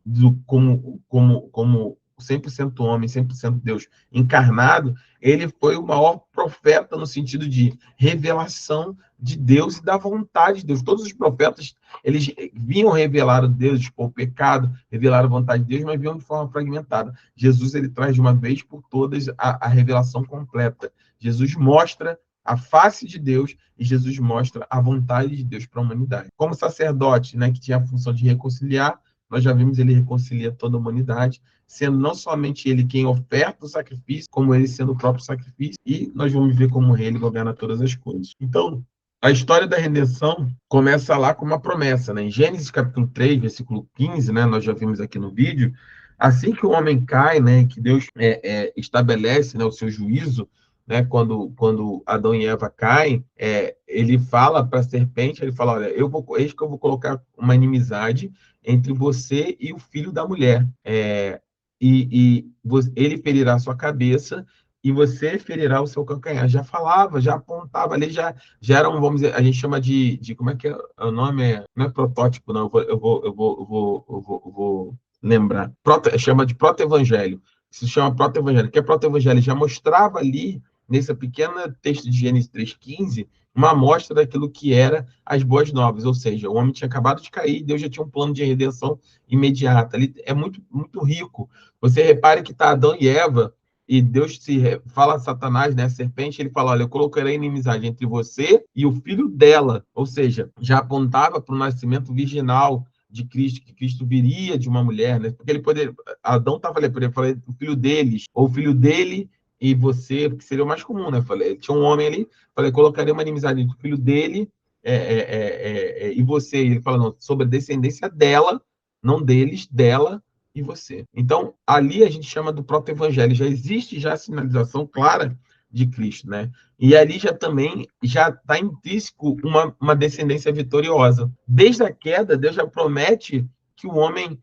como 100% homem, 100% Deus encarnado, ele foi o maior profeta no sentido de revelação de Deus e da vontade de Deus. Todos os profetas, eles vinham revelar o Deus, expor o pecado, revelar a vontade de Deus, mas vinham de forma fragmentada. Jesus, ele traz de uma vez por todas a revelação completa. Jesus mostra a face de Deus e Jesus mostra a vontade de Deus para a humanidade. Como sacerdote, né, que tinha a função de reconciliar, nós já vimos ele reconcilia toda a humanidade, sendo não somente ele quem oferta o sacrifício, como ele sendo o próprio sacrifício, e nós vamos ver como ele governa todas as coisas. Então, a história da redenção começa lá com uma promessa, né? Em Gênesis capítulo 3, versículo 15, né, nós já vimos aqui no vídeo, assim que o homem cai, né, que Deus estabelece, né, o seu juízo, né, quando Adão e Eva caem, ele fala para a serpente, ele fala, olha, eis que eu vou colocar uma inimizade entre você e o filho da mulher. Ele ferirá a sua cabeça e você ferirá o seu calcanhar. Já falava, já apontava ali, já era um, vamos dizer, a gente chama de como é que é o nome? Não é protótipo, não, eu vou lembrar. Chama de proto-evangelho. Se chama proto-evangelho. O que é proto-evangelho? Já mostrava ali, nesse pequeno texto de Gênesis 3,15, uma amostra daquilo que era as boas novas, ou seja, o homem tinha acabado de cair, Deus já tinha um plano de redenção imediata. Ali é muito, muito rico. Você repare que está Adão e Eva, e Deus fala a Satanás, né, a serpente, ele fala, olha, eu colocarei inimizade entre você e o filho dela, ou seja, já apontava para o nascimento virginal de Cristo, que Cristo viria de uma mulher, né? Porque Adão estava ali, poderia falar o filho deles, ou o filho dele e você, porque seria o mais comum, né? Tinha um homem ali, colocaria uma inimizade entre o filho dele e você. E ele fala, não, sobre a descendência dela, não deles, dela e você. Então, ali a gente chama do proto-evangelho. Já existe já a sinalização clara de Cristo, né? E ali já está intrínseco uma descendência vitoriosa. Desde a queda, Deus já promete que o homem,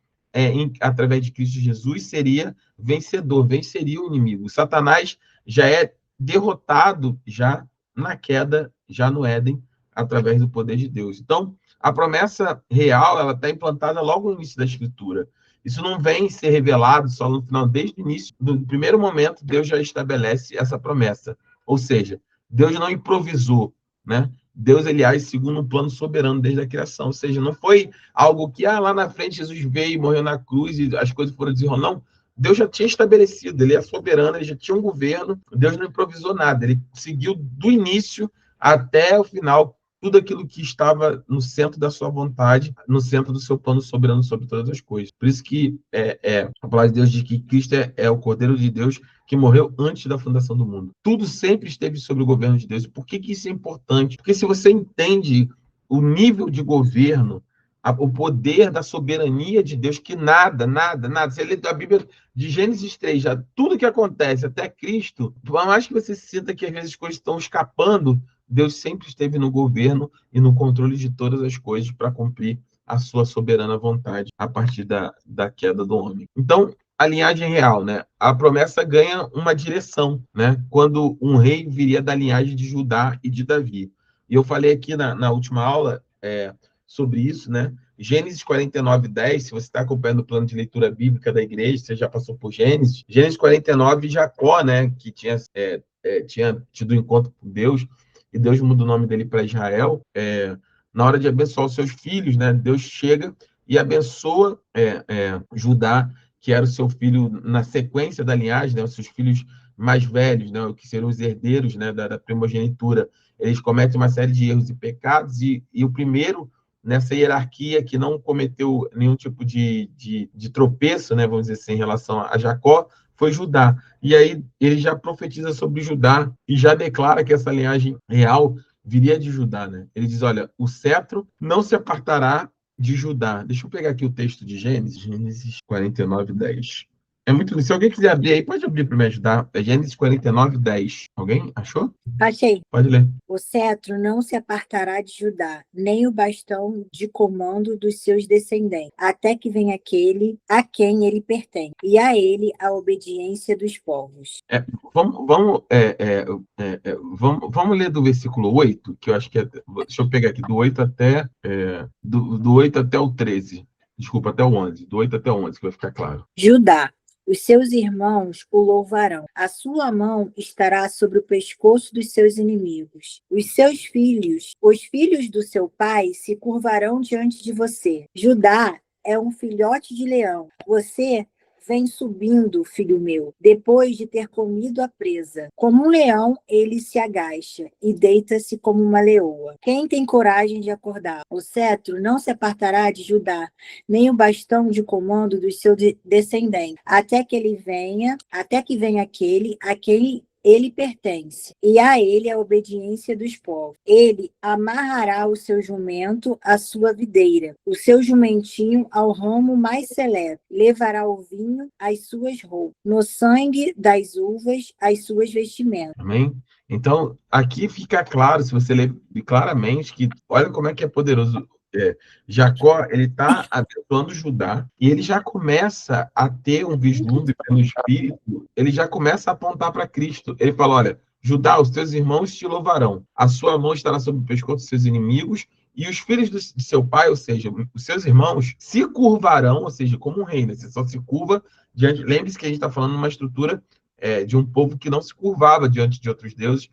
através de Cristo Jesus, seria vencedor, venceria o inimigo. Satanás já é derrotado já na queda, já no Éden, através do poder de Deus. Então, a promessa real, ela está implantada logo no início da Escritura. Isso não vem ser revelado só no final, desde o início, do primeiro momento, Deus já estabelece essa promessa. Ou seja, Deus não improvisou, né? Deus, ele age segundo um plano soberano desde a criação. Ou seja, não foi algo que, lá na frente, Jesus veio e morreu na cruz e as coisas foram desenrolando. Não. Deus já tinha estabelecido, ele é soberano, ele já tinha um governo, Deus não improvisou nada, ele seguiu do início até o final tudo aquilo que estava no centro da sua vontade, no centro do seu plano soberano sobre todas as coisas. Por isso que a palavra de Deus diz que Cristo é o Cordeiro de Deus que morreu antes da fundação do mundo. Tudo sempre esteve sob o governo de Deus. Por que isso é importante? Porque se você entende o nível de governo, o poder da soberania de Deus, que nada. Você lê a Bíblia de Gênesis 3, já tudo que acontece até Cristo, por mais que você sinta que às vezes as coisas estão escapando, Deus sempre esteve no governo e no controle de todas as coisas para cumprir a sua soberana vontade a partir da queda do homem. Então, a linhagem real, né? A promessa ganha uma direção, né? Quando um rei viria da linhagem de Judá e de Davi. E eu falei aqui na última aula sobre isso, né? Gênesis 49:10, se você está acompanhando o plano de leitura bíblica da igreja, você já passou por Gênesis. Gênesis 49, Jacó, né? Que tinha tido um encontro com Deus, e Deus muda o nome dele para Israel, na hora de abençoar os seus filhos, né? Deus chega e abençoa Judá, que era o seu filho na sequência da linhagem, né? Os seus filhos mais velhos, né? Que seriam os herdeiros, né? da primogenitura. Eles cometem uma série de erros e pecados, e o primeiro nessa hierarquia que não cometeu nenhum tipo de tropeço, né? Vamos dizer assim, em relação a Jacó, foi Judá. E aí ele já profetiza sobre Judá e já declara que essa linhagem real viria de Judá, né? Ele diz, olha, o cetro não se apartará de Judá. Deixa eu pegar aqui o texto de Gênesis 49:10. É muito lindo. Se alguém quiser abrir aí, pode abrir para me ajudar. É Gênesis 49:10. Alguém achou? Achei. Pode ler. O cetro não se apartará de Judá, nem o bastão de comando dos seus descendentes, até que venha aquele a quem ele pertence, e a ele a obediência dos povos. Vamos ler do versículo 8, que eu acho que deixa eu pegar aqui, do 8 até do 8 até o 13. Desculpa, até o 11. Do 8 até o 11, que vai ficar claro. Judá, Os seus irmãos o louvarão. A sua mão estará sobre o pescoço dos seus inimigos. Os filhos do seu pai, se curvarão diante de você. Judá é um filhote de leão. Você vem subindo, filho meu, depois de ter comido a presa. Como um leão, ele se agacha e deita-se como uma leoa. Quem tem coragem de acordar? O cetro não se apartará de Judá, nem o bastão de comando dos seus descendentes, até que venha aquele a quem ele pertence, e a ele a obediência dos povos. Ele amarrará o seu jumento à sua videira, o seu jumentinho ao ramo mais seleto, levará o vinho às suas roupas, no sangue das uvas às suas vestimentas. Amém? Então, aqui fica claro, se você ler claramente, que olha como é que é poderoso. Jacó, ele está abençoando Judá e ele já começa a ter um vislumbre pelo Espírito, ele já começa a apontar para Cristo. Ele fala, olha, Judá, os teus irmãos te louvarão, a sua mão estará sobre o pescoço dos seus inimigos e os filhos de seu pai, ou seja, os seus irmãos, se curvarão, ou seja, como um rei, né? Você só se curva diante. Lembre-se que a gente está falando de uma estrutura de um povo que não se curvava diante de outros deuses,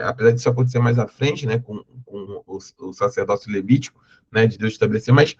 apesar disso acontecer mais à frente, né, com o sacerdócio levítico, né, de Deus estabelecer, mas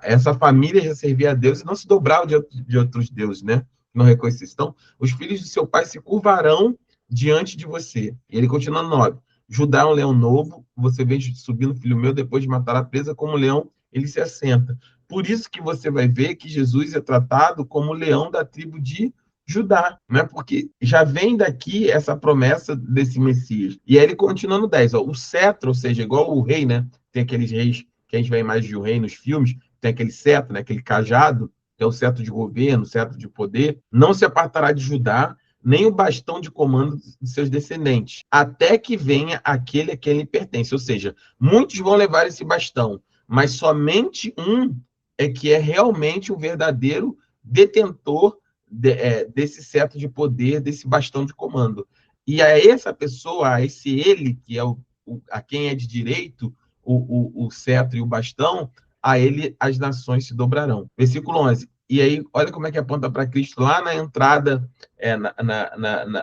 essa família já servia a Deus e não se dobrava de outros deuses, né, não reconhecia. Então, os filhos de seu pai se curvarão diante de você. E ele continua no 9. Judá é um leão novo, você vem subindo, filho meu, depois de matar a presa, como leão, ele se assenta. Por isso que você vai ver que Jesus é tratado como leão da tribo de Judá, né? Porque já vem daqui essa promessa desse Messias. E aí ele continua no 10, ó, o cetro, ou seja, igual o rei, né? Tem aqueles reis que a gente vai imaginar o rei nos filmes, tem aquele cetro, né? Aquele cajado, que é o cetro de governo, o cetro de poder, não se apartará de Judá, nem o bastão de comando de seus descendentes, até que venha aquele a quem ele pertence. Ou seja, muitos vão levar esse bastão, mas somente um é que é realmente o verdadeiro detentor desse cetro de poder, desse bastão de comando. E a essa pessoa, a esse ele, que é a quem é de direito, o cetro e o bastão, a ele as nações se dobrarão. Versículo 11. E aí, olha como é que aponta para Cristo lá na entrada,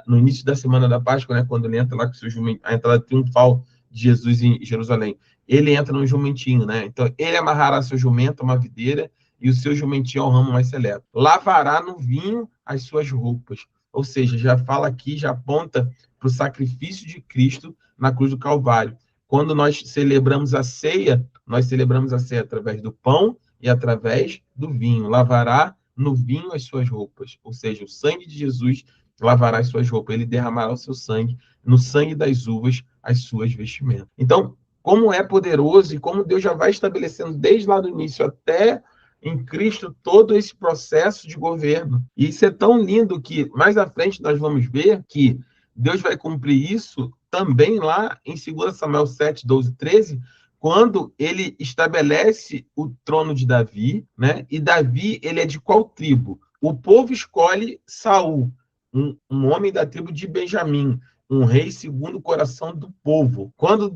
no início da semana da Páscoa, né, quando ele entra lá com seu jumento, a entrada triunfal de Jesus em Jerusalém. Ele entra num jumentinho, né? Então, ele amarrará seu jumento a uma videira e o seu jumentinho ao ramo mais seleto. Lavará no vinho as suas roupas. Ou seja, já fala aqui, já aponta para o sacrifício de Cristo na cruz do Calvário. Quando nós celebramos a ceia, nós celebramos a ceia através do pão e através do vinho. Lavará no vinho as suas roupas. Ou seja, o sangue de Jesus lavará as suas roupas. Ele derramará o seu sangue, no sangue das uvas, as suas vestimentas. Então, como é poderoso e como Deus já vai estabelecendo desde lá do início até em Cristo todo esse processo de governo. E isso é tão lindo que mais à frente nós vamos ver que Deus vai cumprir isso também lá em 2 Samuel 7, 12, 13, quando ele estabelece o trono de Davi, né? E Davi, ele é de qual tribo? O povo escolhe Saul, um homem da tribo de Benjamim, um rei segundo o coração do povo. Quando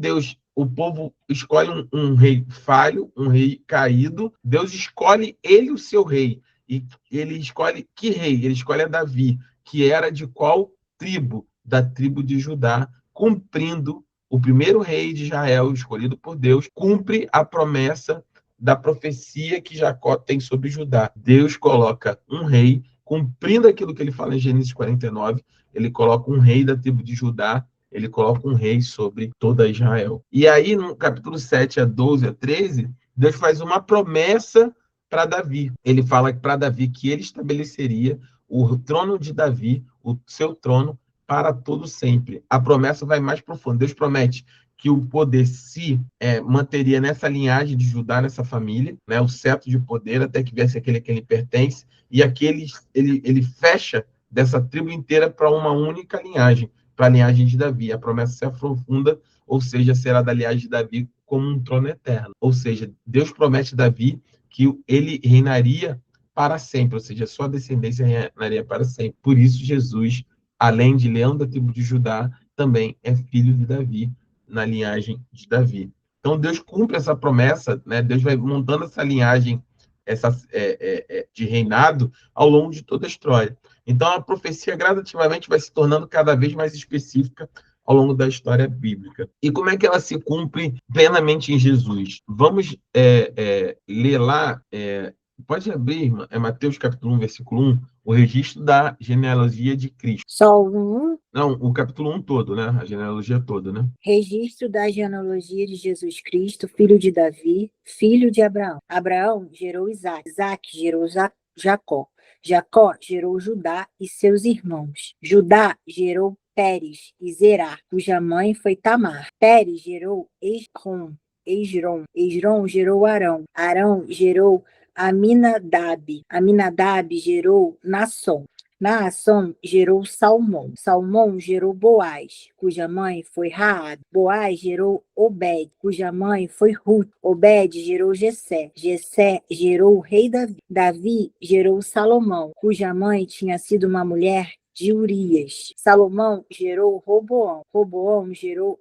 o povo escolhe um rei falho, um rei caído, Deus escolhe ele o seu rei. E ele escolhe que rei? Ele escolhe a Davi, que era de qual tribo? Da tribo de Judá, cumprindo o primeiro rei de Israel, escolhido por Deus, cumpre a promessa da profecia que Jacó tem sobre Judá. Deus coloca um rei, cumprindo aquilo que ele fala em Gênesis 49, ele coloca um rei da tribo de Judá, ele coloca um rei sobre toda Israel. E aí, no capítulo 7, a 12, a 13, Deus faz uma promessa para Davi. Ele fala para Davi que ele estabeleceria o trono de Davi, o seu trono, para todo sempre. A promessa vai mais profunda. Deus promete que o poder se manteria nessa linhagem de Judá, nessa família, né, o cetro de poder, até que viesse aquele a quem ele pertence, e ele fecha dessa tribo inteira para uma única linhagem, para a linhagem de Davi. A promessa se aprofunda, ou seja, será da linhagem de Davi como um trono eterno. Ou seja, Deus promete a Davi que ele reinaria para sempre, ou seja, sua descendência reinaria para sempre. Por isso, Jesus, além de leão da tribo de Judá, também é filho de Davi, na linhagem de Davi. Então, Deus cumpre essa promessa, né? Deus vai montando essa linhagem de reinado ao longo de toda a história. Então, a profecia gradativamente vai se tornando cada vez mais específica ao longo da história bíblica. E como é que ela se cumpre plenamente em Jesus? Vamos ler lá, pode abrir, irmã, Mateus capítulo 1, versículo 1, o registro da genealogia de Cristo. Só um Não, o capítulo 1 todo, né? A genealogia toda, né? registro da genealogia de Jesus Cristo, filho de Davi, filho de Abraão. Abraão gerou Isaque, Isaque gerou Jacó. Jacó gerou Judá e seus irmãos. Judá gerou Pérez e Zerá, cuja mãe foi Tamar. Pérez gerou Esrom gerou Arão. Arão gerou Aminadab. Aminadab gerou Naasson. Naasson gerou Salmão. Salmão gerou Boaz, cuja mãe foi Raabe. Boaz gerou Obed, cuja mãe foi Ruth. Obed gerou Jessé. Jessé gerou o rei Davi. Davi gerou Salomão, cuja mãe tinha sido uma mulher de Urias. Salomão gerou Roboão. Roboão gerou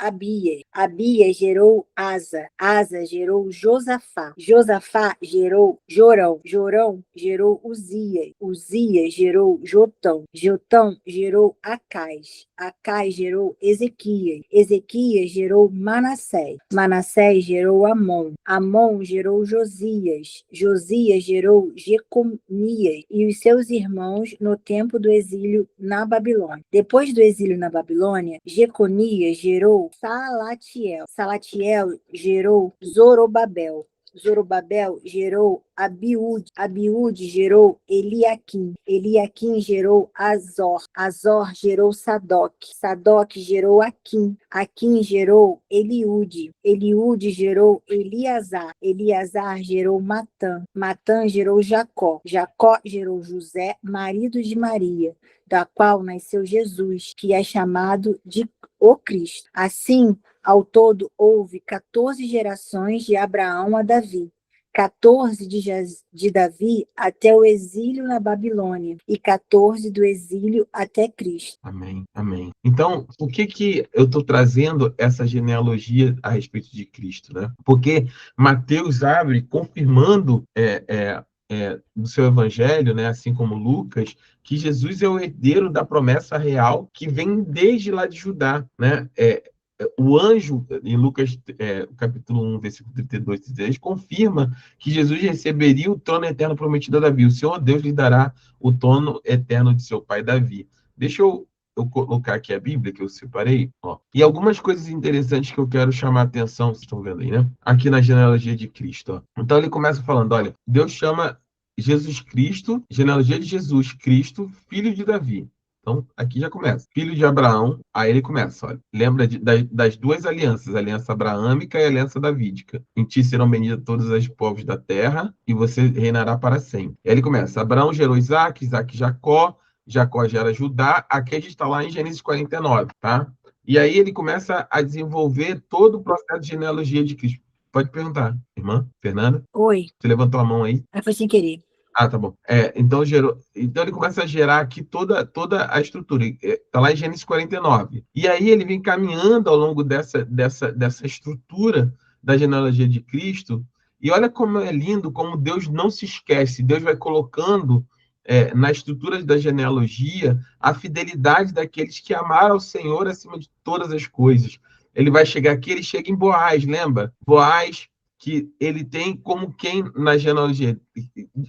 Abias. Abias gerou Asa. Asa gerou Josafá. Josafá gerou Jorão. Jorão gerou Uzias. Uzias gerou Jotão. Jotão gerou Acais. Acais gerou Ezequias. Ezequias gerou Manassés. Manassés gerou Amon. Amon gerou Josias. Josias gerou Jeconias e os seus irmãos no tempo do exílio na Babilônia. Depois do exílio na Babilônia, Jeconias gerou Salatiel. Salatiel gerou Zorobabel. Zorobabel gerou Abiúde. Abiúde gerou Eliaquim. Eliaquim gerou Azor. Azor gerou Sadoc. Sadoc gerou Aquim. Aquim gerou Eliúde. Eliúde gerou Eliasar. Eliasar gerou Matã. Matã gerou Jacó. Jacó gerou José, marido de Maria, da qual nasceu Jesus, que é chamado de o Cristo. Assim, ao todo, houve 14 gerações de Abraão a Davi, 14 de Davi até o exílio na Babilônia e 14 do exílio até Cristo. Amém, amém. Então, por que eu estou trazendo essa genealogia a respeito de Cristo, né? Porque Mateus abre confirmando no seu evangelho, né, assim como Lucas, que Jesus é o herdeiro da promessa real que vem desde lá de Judá, né? O anjo, em Lucas, capítulo 1, versículo 32 e 33, confirma que Jesus receberia o trono eterno prometido a Davi. O Senhor Deus lhe dará o trono eterno de seu pai Davi. Deixa eu colocar aqui a Bíblia que eu separei, ó. E algumas coisas interessantes que eu quero chamar a atenção, vocês estão vendo aí, né? Aqui na genealogia de Cristo, ó. Então ele começa falando, olha, Deus chama Jesus Cristo, genealogia de Jesus Cristo, filho de Davi. Então, aqui já começa. Filho de Abraão, aí ele começa, olha. Lembra das duas alianças, a aliança abraâmica e a aliança davídica. Em ti serão benidas todos os povos da terra, e você reinará para sempre. E aí ele começa. Abraão gerou Isaque, Isaque Jacó, Jacó gera Judá. Aqui a gente está lá em Gênesis 49, tá? E aí ele começa a desenvolver todo o processo de genealogia de Cristo. Pode perguntar, irmã Fernanda? Oi. Você levantou a mão aí? Foi sem querer. Ah, tá bom. Então ele começa a gerar aqui toda a estrutura. Está lá em Gênesis 49. E aí ele vem caminhando ao longo dessa estrutura da genealogia de Cristo. E olha como é lindo, como Deus não se esquece. Deus vai colocando na estrutura da genealogia a fidelidade daqueles que amaram ao Senhor acima de todas as coisas. Ele vai chegar aqui, ele chega em Boaz, lembra? Boaz, que ele tem como quem na genealogia.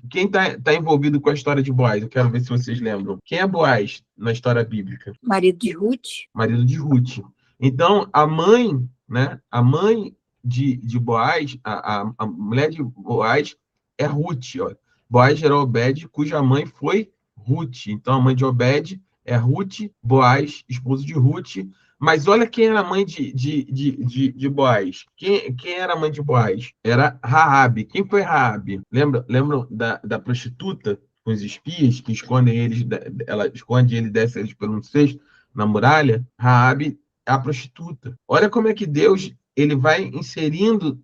Quem está envolvido com a história de Boaz? Eu quero ver se vocês lembram. Quem é Boaz na história bíblica? Marido de Ruth. Marido de Ruth. Então, a mãe, né? A mãe de Boaz, a mulher de Boaz é Ruth. Ó. Boaz gerou Obed, cuja mãe foi Ruth. Então, a mãe de Obed é Ruth, Boaz, esposo de Ruth. Mas olha quem era a mãe de Boaz. Quem era a mãe de Boaz? Era Raabe. Quem foi Raabe? Lembram da prostituta com os espias que escondem eles? Ela esconde ele e desce eles pelo cesto na muralha? Raabe é a prostituta. Olha como é que Deus ele vai inserindo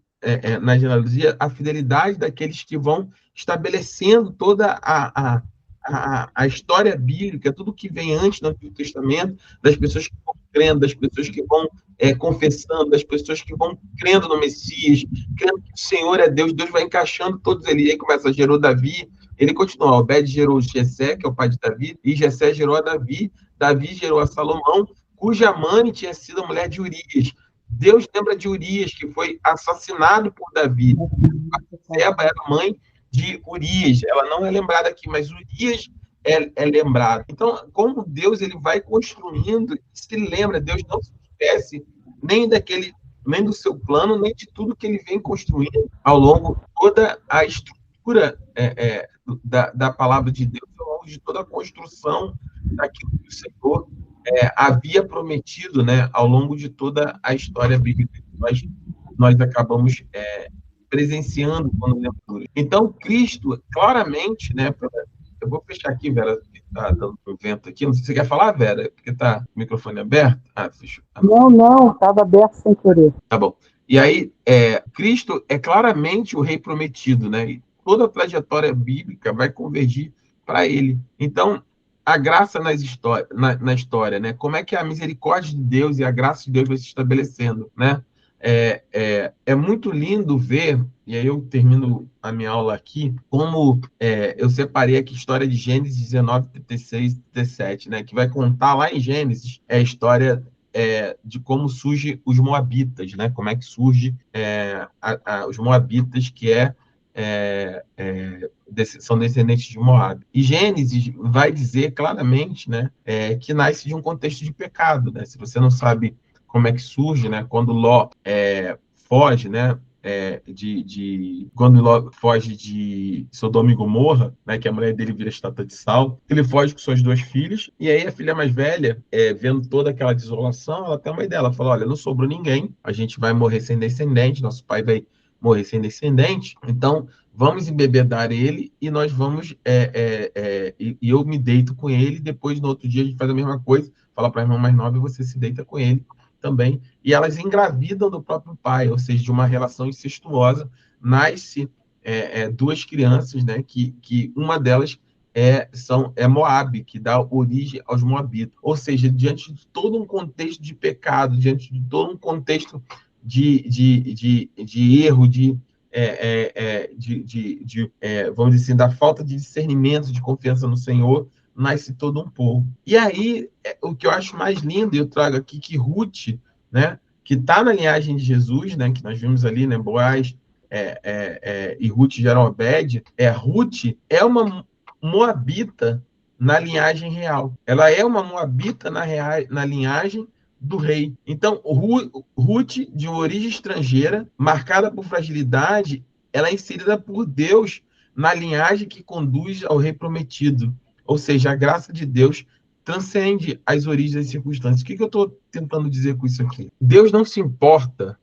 na genealogia a fidelidade daqueles que vão estabelecendo toda a história bíblica, tudo que vem antes do Antigo Testamento, das pessoas que vão crendo, das pessoas que vão confessando, das pessoas que vão crendo no Messias, crendo que o Senhor é Deus, Deus vai encaixando todos eles. E aí começa, gerou Davi, ele continua, Obed gerou Jessé, que é o pai de Davi, e Jessé gerou a Davi, Davi gerou a Salomão, cuja mãe tinha sido a mulher de Urias. Deus lembra de Urias, que foi assassinado por Davi. Seba era mãe de Urias, ela não é lembrada aqui, mas Urias é lembrado. Então, como Deus ele vai construindo, se lembra, Deus não se esquece nem do seu plano, nem de tudo que ele vem construindo ao longo de toda a estrutura da palavra de Deus, ao longo de toda a construção daquilo que o Senhor havia prometido, né, ao longo de toda a história bíblica que nós acabamos presenciando quando lemos. Então, Cristo, claramente, né, eu vou fechar aqui, Vera, está dando um vento aqui, não sei se você quer falar, Vera, porque está o microfone aberto. Fechou. Não, estava aberto sem querer. Tá bom. E aí, Cristo é claramente o rei prometido, né, e toda a trajetória bíblica vai convergir para ele. Então, a graça na história, né? Como é que a misericórdia de Deus e a graça de Deus vai se estabelecendo, né? É muito lindo ver, e aí eu termino a minha aula aqui, como eu separei aqui a história de Gênesis 19, 36 e 37, né? Que vai contar lá em Gênesis a história de como surge os Moabitas, né? Como é que surge os Moabitas, que são descendentes de Moab. E Gênesis vai dizer claramente, né, que nasce de um contexto de pecado, né? Se você não sabe como é que surge, né, quando Ló foge, né, quando Ló foge de Sodoma e Gomorra, né, que a mulher dele vira estátua de sal, ele foge com suas 2 filhas, e aí a filha mais velha, vendo toda aquela desolação, ela tem uma ideia, ela fala, olha, não sobrou ninguém, a gente vai morrer sem descendente, nosso pai vai morrer sem descendente, então vamos embebedar ele e nós vamos, e eu me deito com ele, depois no outro dia a gente faz a mesma coisa, fala para a irmã mais nova e você se deita com ele também, e elas engravidam do próprio pai, ou seja, de uma relação incestuosa, nasce 2 crianças, né, que uma delas é Moabe, que dá origem aos Moabitas, ou seja, diante de todo um contexto de pecado, diante de todo um contexto de erro, vamos dizer assim, da falta de discernimento, de confiança no Senhor, nasce todo um povo. E aí, o que eu acho mais lindo, e eu trago aqui que Ruth, né, que está na linhagem de Jesus, né, que nós vimos ali, né, Boaz e Ruth geram Obed, Ruth é uma moabita na linhagem real. Ela é uma moabita na linhagem do rei. Então, Ruth, de origem estrangeira, marcada por fragilidade, ela é inserida por Deus na linhagem que conduz ao rei prometido. Ou seja, a graça de Deus transcende as origens das circunstâncias. O que eu estou tentando dizer com isso aqui? Deus não se importa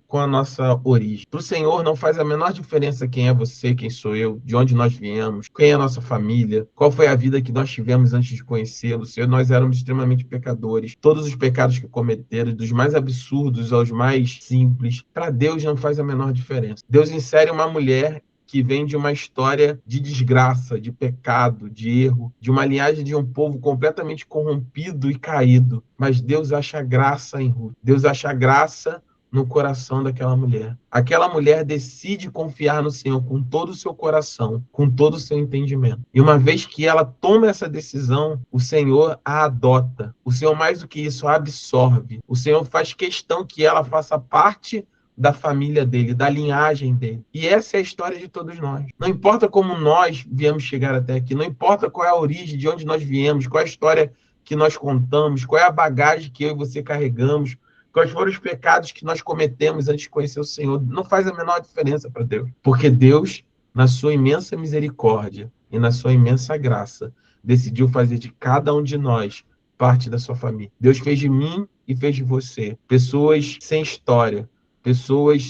com a nossa origem. Para o Senhor não faz a menor diferença quem é você, quem sou eu, de onde nós viemos, quem é a nossa família, qual foi a vida que nós tivemos antes de conhecê-lo. Senhor, nós éramos extremamente pecadores. Todos os pecados que cometeram, dos mais absurdos aos mais simples, para Deus não faz a menor diferença. Deus insere uma mulher que vem de uma história de desgraça, de pecado, de erro, de uma linhagem de um povo completamente corrompido e caído. Mas Deus acha graça em Ruth. Deus acha graça no coração daquela mulher. Aquela mulher decide confiar no Senhor com todo o seu coração, com todo o seu entendimento. E uma vez que ela toma essa decisão, o Senhor a adota. O Senhor, mais do que isso, a absorve. O Senhor faz questão que ela faça parte da família dele, da linhagem dele. E essa é a história de todos nós. Não importa como nós viemos chegar até aqui, não importa qual é a origem, de onde nós viemos, qual é a história que nós contamos, qual é a bagagem que eu e você carregamos, quais foram os pecados que nós cometemos antes de conhecer o Senhor, não faz a menor diferença para Deus. Porque Deus, na sua imensa misericórdia e na sua imensa graça, decidiu fazer de cada um de nós parte da sua família. Deus fez de mim e fez de você pessoas sem história, pessoas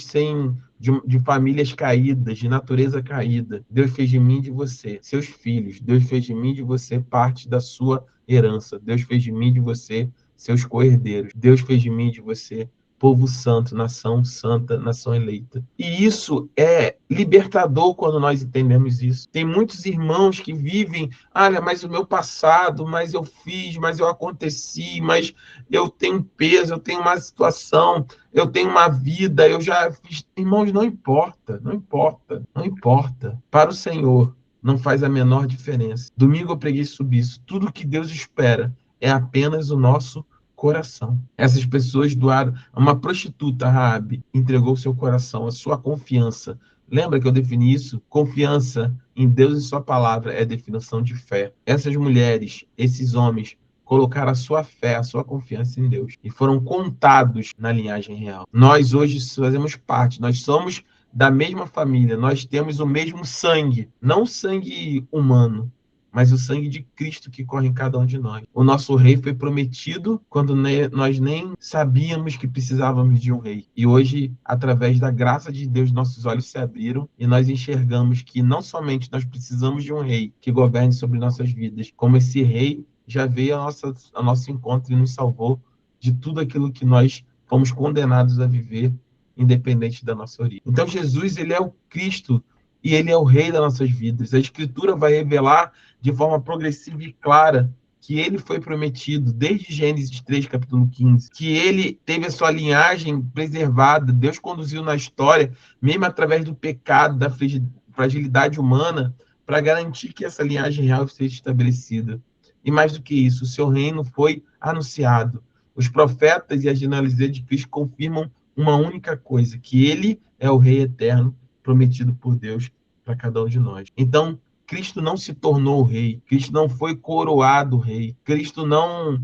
de famílias caídas, de natureza caída. Deus fez de mim e de você seus filhos. Deus fez de mim e de você parte da sua herança. Deus fez de mim e de você seus co-herdeiros. Deus fez de mim e de você povo santo, nação santa, nação eleita. E isso é libertador quando nós entendemos isso. Tem muitos irmãos que vivem, olha, mas o meu passado, mas eu fiz, mas eu aconteci, mas eu tenho peso, eu tenho uma situação, eu tenho uma vida, eu já fiz. Irmãos, não importa, não importa, não importa. Para o Senhor, não faz a menor diferença. Domingo eu preguei sobre isso. Tudo que Deus espera é apenas o nosso coração. Essas pessoas doaram. Uma prostituta, Raabe, entregou seu coração, a sua confiança. Lembra que eu defini isso? Confiança em Deus e sua palavra é a definição de fé. Essas mulheres, esses homens, colocaram a sua fé, a sua confiança em Deus e foram contados na linhagem real. Nós hoje fazemos parte, nós somos da mesma família, nós temos o mesmo sangue, não o sangue humano, mas o sangue de Cristo que corre em cada um de nós. O nosso rei foi prometido quando nós nem sabíamos que precisávamos de um rei. E hoje, através da graça de Deus, nossos olhos se abriram e nós enxergamos que não somente nós precisamos de um rei que governe sobre nossas vidas, como esse rei já veio ao nosso encontro e nos salvou de tudo aquilo que nós fomos condenados a viver, independente da nossa origem. Então, Jesus, ele é o Cristo e ele é o rei das nossas vidas. A Escritura vai revelar de forma progressiva e clara que ele foi prometido desde Gênesis 3, capítulo 15, que ele teve a sua linhagem preservada, Deus conduziu na história, mesmo através do pecado, da fragilidade humana, para garantir que essa linhagem real seja estabelecida. E mais do que isso, o seu reino foi anunciado. Os profetas e a genealogia de Cristo confirmam uma única coisa, que ele é o rei eterno prometido por Deus para cada um de nós. Então, Cristo não se tornou rei, Cristo não foi coroado rei, Cristo não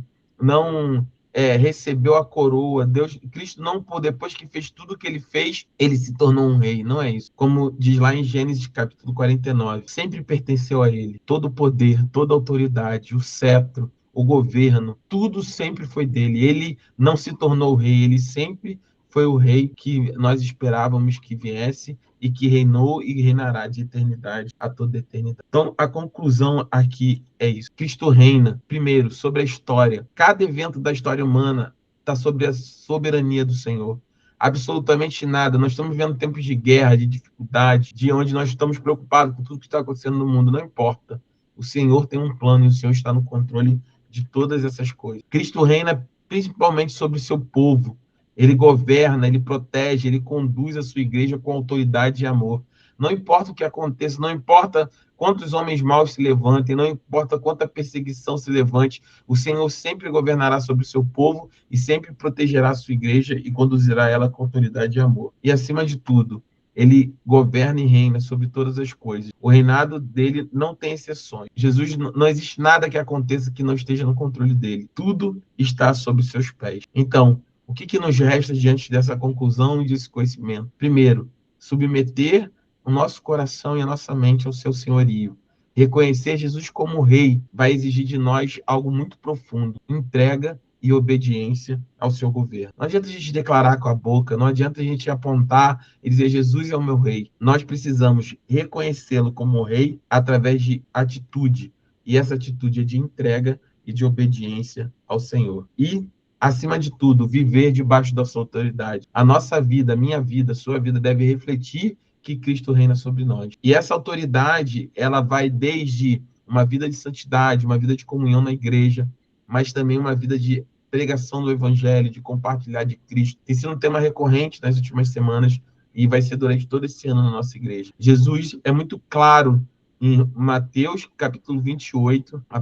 recebeu a coroa, Cristo não, depois que fez tudo o que ele fez, ele se tornou um rei, não é isso. Como diz lá em Gênesis capítulo 49, sempre pertenceu a ele, todo o poder, toda a autoridade, o cetro, o governo, tudo sempre foi dele. Ele não se tornou rei, ele sempre foi o rei que nós esperávamos que viesse e que reinou e reinará de eternidade a toda eternidade. Então, a conclusão aqui é isso. Cristo reina, primeiro, sobre a história. Cada evento da história humana está sobre a soberania do Senhor. Absolutamente nada. Nós estamos vivendo tempos de guerra, de dificuldade, de onde nós estamos preocupados com tudo que está acontecendo no mundo. Não importa. O Senhor tem um plano e o Senhor está no controle de todas essas coisas. Cristo reina principalmente sobre o seu povo. Ele governa, ele protege, ele conduz a sua igreja com autoridade e amor. Não importa o que aconteça, não importa quantos homens maus se levantem, não importa quanta perseguição se levante, o Senhor sempre governará sobre o seu povo e sempre protegerá a sua igreja e conduzirá ela com autoridade e amor. E, acima de tudo, ele governa e reina sobre todas as coisas. O reinado dele não tem exceções. Jesus, não existe nada que aconteça que não esteja no controle dele. Tudo está sob seus pés. Então, o que nos resta diante dessa conclusão e desse conhecimento? Primeiro, submeter o nosso coração e a nossa mente ao seu senhorio. Reconhecer Jesus como rei vai exigir de nós algo muito profundo, entrega e obediência ao seu governo. Não adianta a gente declarar com a boca, não adianta a gente apontar e dizer Jesus é o meu rei. Nós precisamos reconhecê-lo como rei através de atitude, e essa atitude é de entrega e de obediência ao Senhor. E, acima de tudo, viver debaixo da sua autoridade. A nossa vida, a minha vida, a sua vida deve refletir que Cristo reina sobre nós. E essa autoridade, ela vai desde uma vida de santidade, uma vida de comunhão na igreja, mas também uma vida de pregação do evangelho, de compartilhar de Cristo. Tem sido um tema recorrente nas últimas semanas e vai ser durante todo esse ano na nossa igreja. Jesus é muito claro em Mateus, capítulo 28, a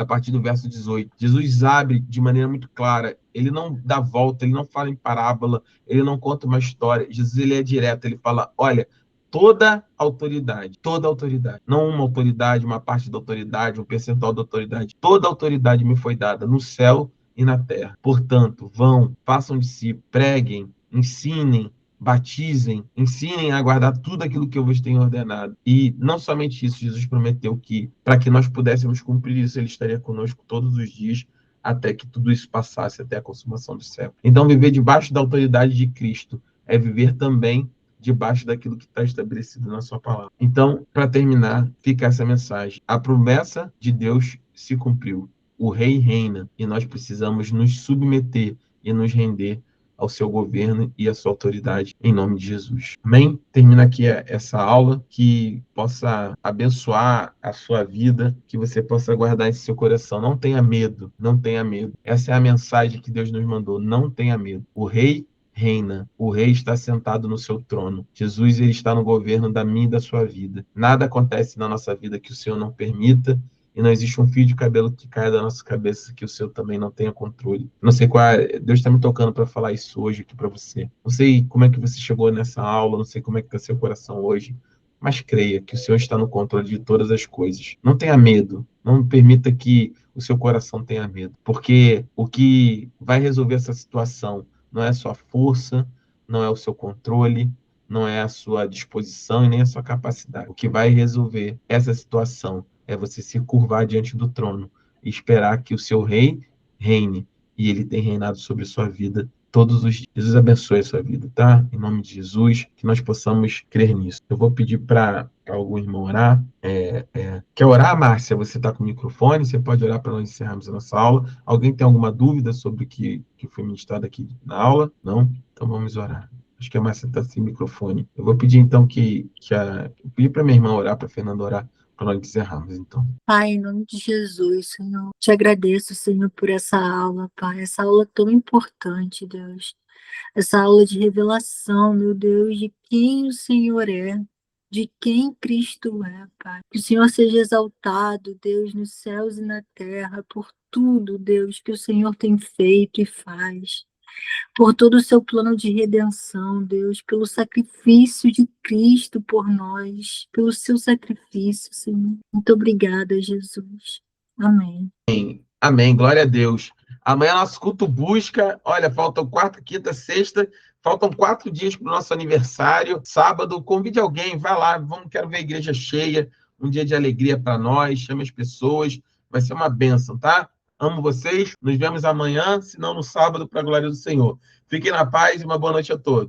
partir do verso 18. Jesus abre de maneira muito clara, ele não dá volta, ele não fala em parábola, ele não conta uma história. Jesus, ele é direto, ele fala, olha, toda autoridade, não uma autoridade, uma parte da autoridade, um percentual da autoridade, toda autoridade me foi dada no céu e na terra. Portanto, vão, façam discípulos, preguem, ensinem, batizem, ensinem a guardar tudo aquilo que eu vos tenho ordenado. E não somente isso, Jesus prometeu que, para que nós pudéssemos cumprir isso, ele estaria conosco todos os dias, até que tudo isso passasse, até a consumação do século. Então, viver debaixo da autoridade de Cristo é viver também debaixo daquilo que está estabelecido na sua palavra. Então, para terminar, fica essa mensagem. A promessa de Deus se cumpriu. O rei reina e nós precisamos nos submeter e nos render ao seu governo e à sua autoridade, em nome de Jesus. Amém? Termina aqui essa aula, que possa abençoar a sua vida, que você possa guardar em seu coração. Não tenha medo, não tenha medo. Essa é a mensagem que Deus nos mandou, não tenha medo. O rei reina, o rei está sentado no seu trono. Jesus, ele está no governo da minha e da sua vida. Nada acontece na nossa vida que o Senhor não permita, e não existe um fio de cabelo que caia da nossa cabeça que o Senhor também não tenha controle. Não sei qual é, Deus está me tocando para falar isso hoje aqui para você. Não sei como é que você chegou nessa aula, não sei como é que está seu coração hoje, mas creia que o Senhor está no controle de todas as coisas. Não tenha medo, não permita que o seu coração tenha medo, porque o que vai resolver essa situação não é a sua força, não é o seu controle, não é a sua disposição e nem a sua capacidade. O que vai resolver essa situação é você se curvar diante do trono e esperar que o seu rei reine. E ele tem reinado sobre a sua vida todos os dias. Jesus abençoe a sua vida, tá? Em nome de Jesus, que nós possamos crer nisso. Eu vou pedir para algum irmão orar. Quer orar, Márcia? Você está com o microfone, você pode orar para nós encerrarmos a nossa aula. Alguém tem alguma dúvida sobre o que foi ministrado aqui na aula? Não? Então vamos orar. Acho que a Márcia está sem microfone. Eu vou pedir então eu pedi para minha irmã orar, para a Fernanda orar, para nós encerrarmos, então. Pai, em nome de Jesus, Senhor, te agradeço, Senhor, por essa aula, Pai, essa aula tão importante, Deus, essa aula de revelação, meu Deus, de quem o Senhor é, de quem Cristo é, Pai. Que o Senhor seja exaltado, Deus, nos céus e na terra, por tudo, Deus, que o Senhor tem feito e faz. Por todo o seu plano de redenção, Deus, pelo sacrifício de Cristo por nós, pelo seu sacrifício, Senhor. Muito obrigada, Jesus. Amém. Amém, glória a Deus. Amanhã nosso culto busca. Olha, faltam quarta, quinta, sexta. Faltam 4 dias para o nosso aniversário. Sábado, convide alguém, vai lá. Quero ver a igreja cheia. Um dia de alegria para nós. Chame as pessoas. Vai ser uma bênção, tá? Amo vocês. Nos vemos amanhã, se não no sábado, para a glória do Senhor. Fiquem na paz e uma boa noite a todos.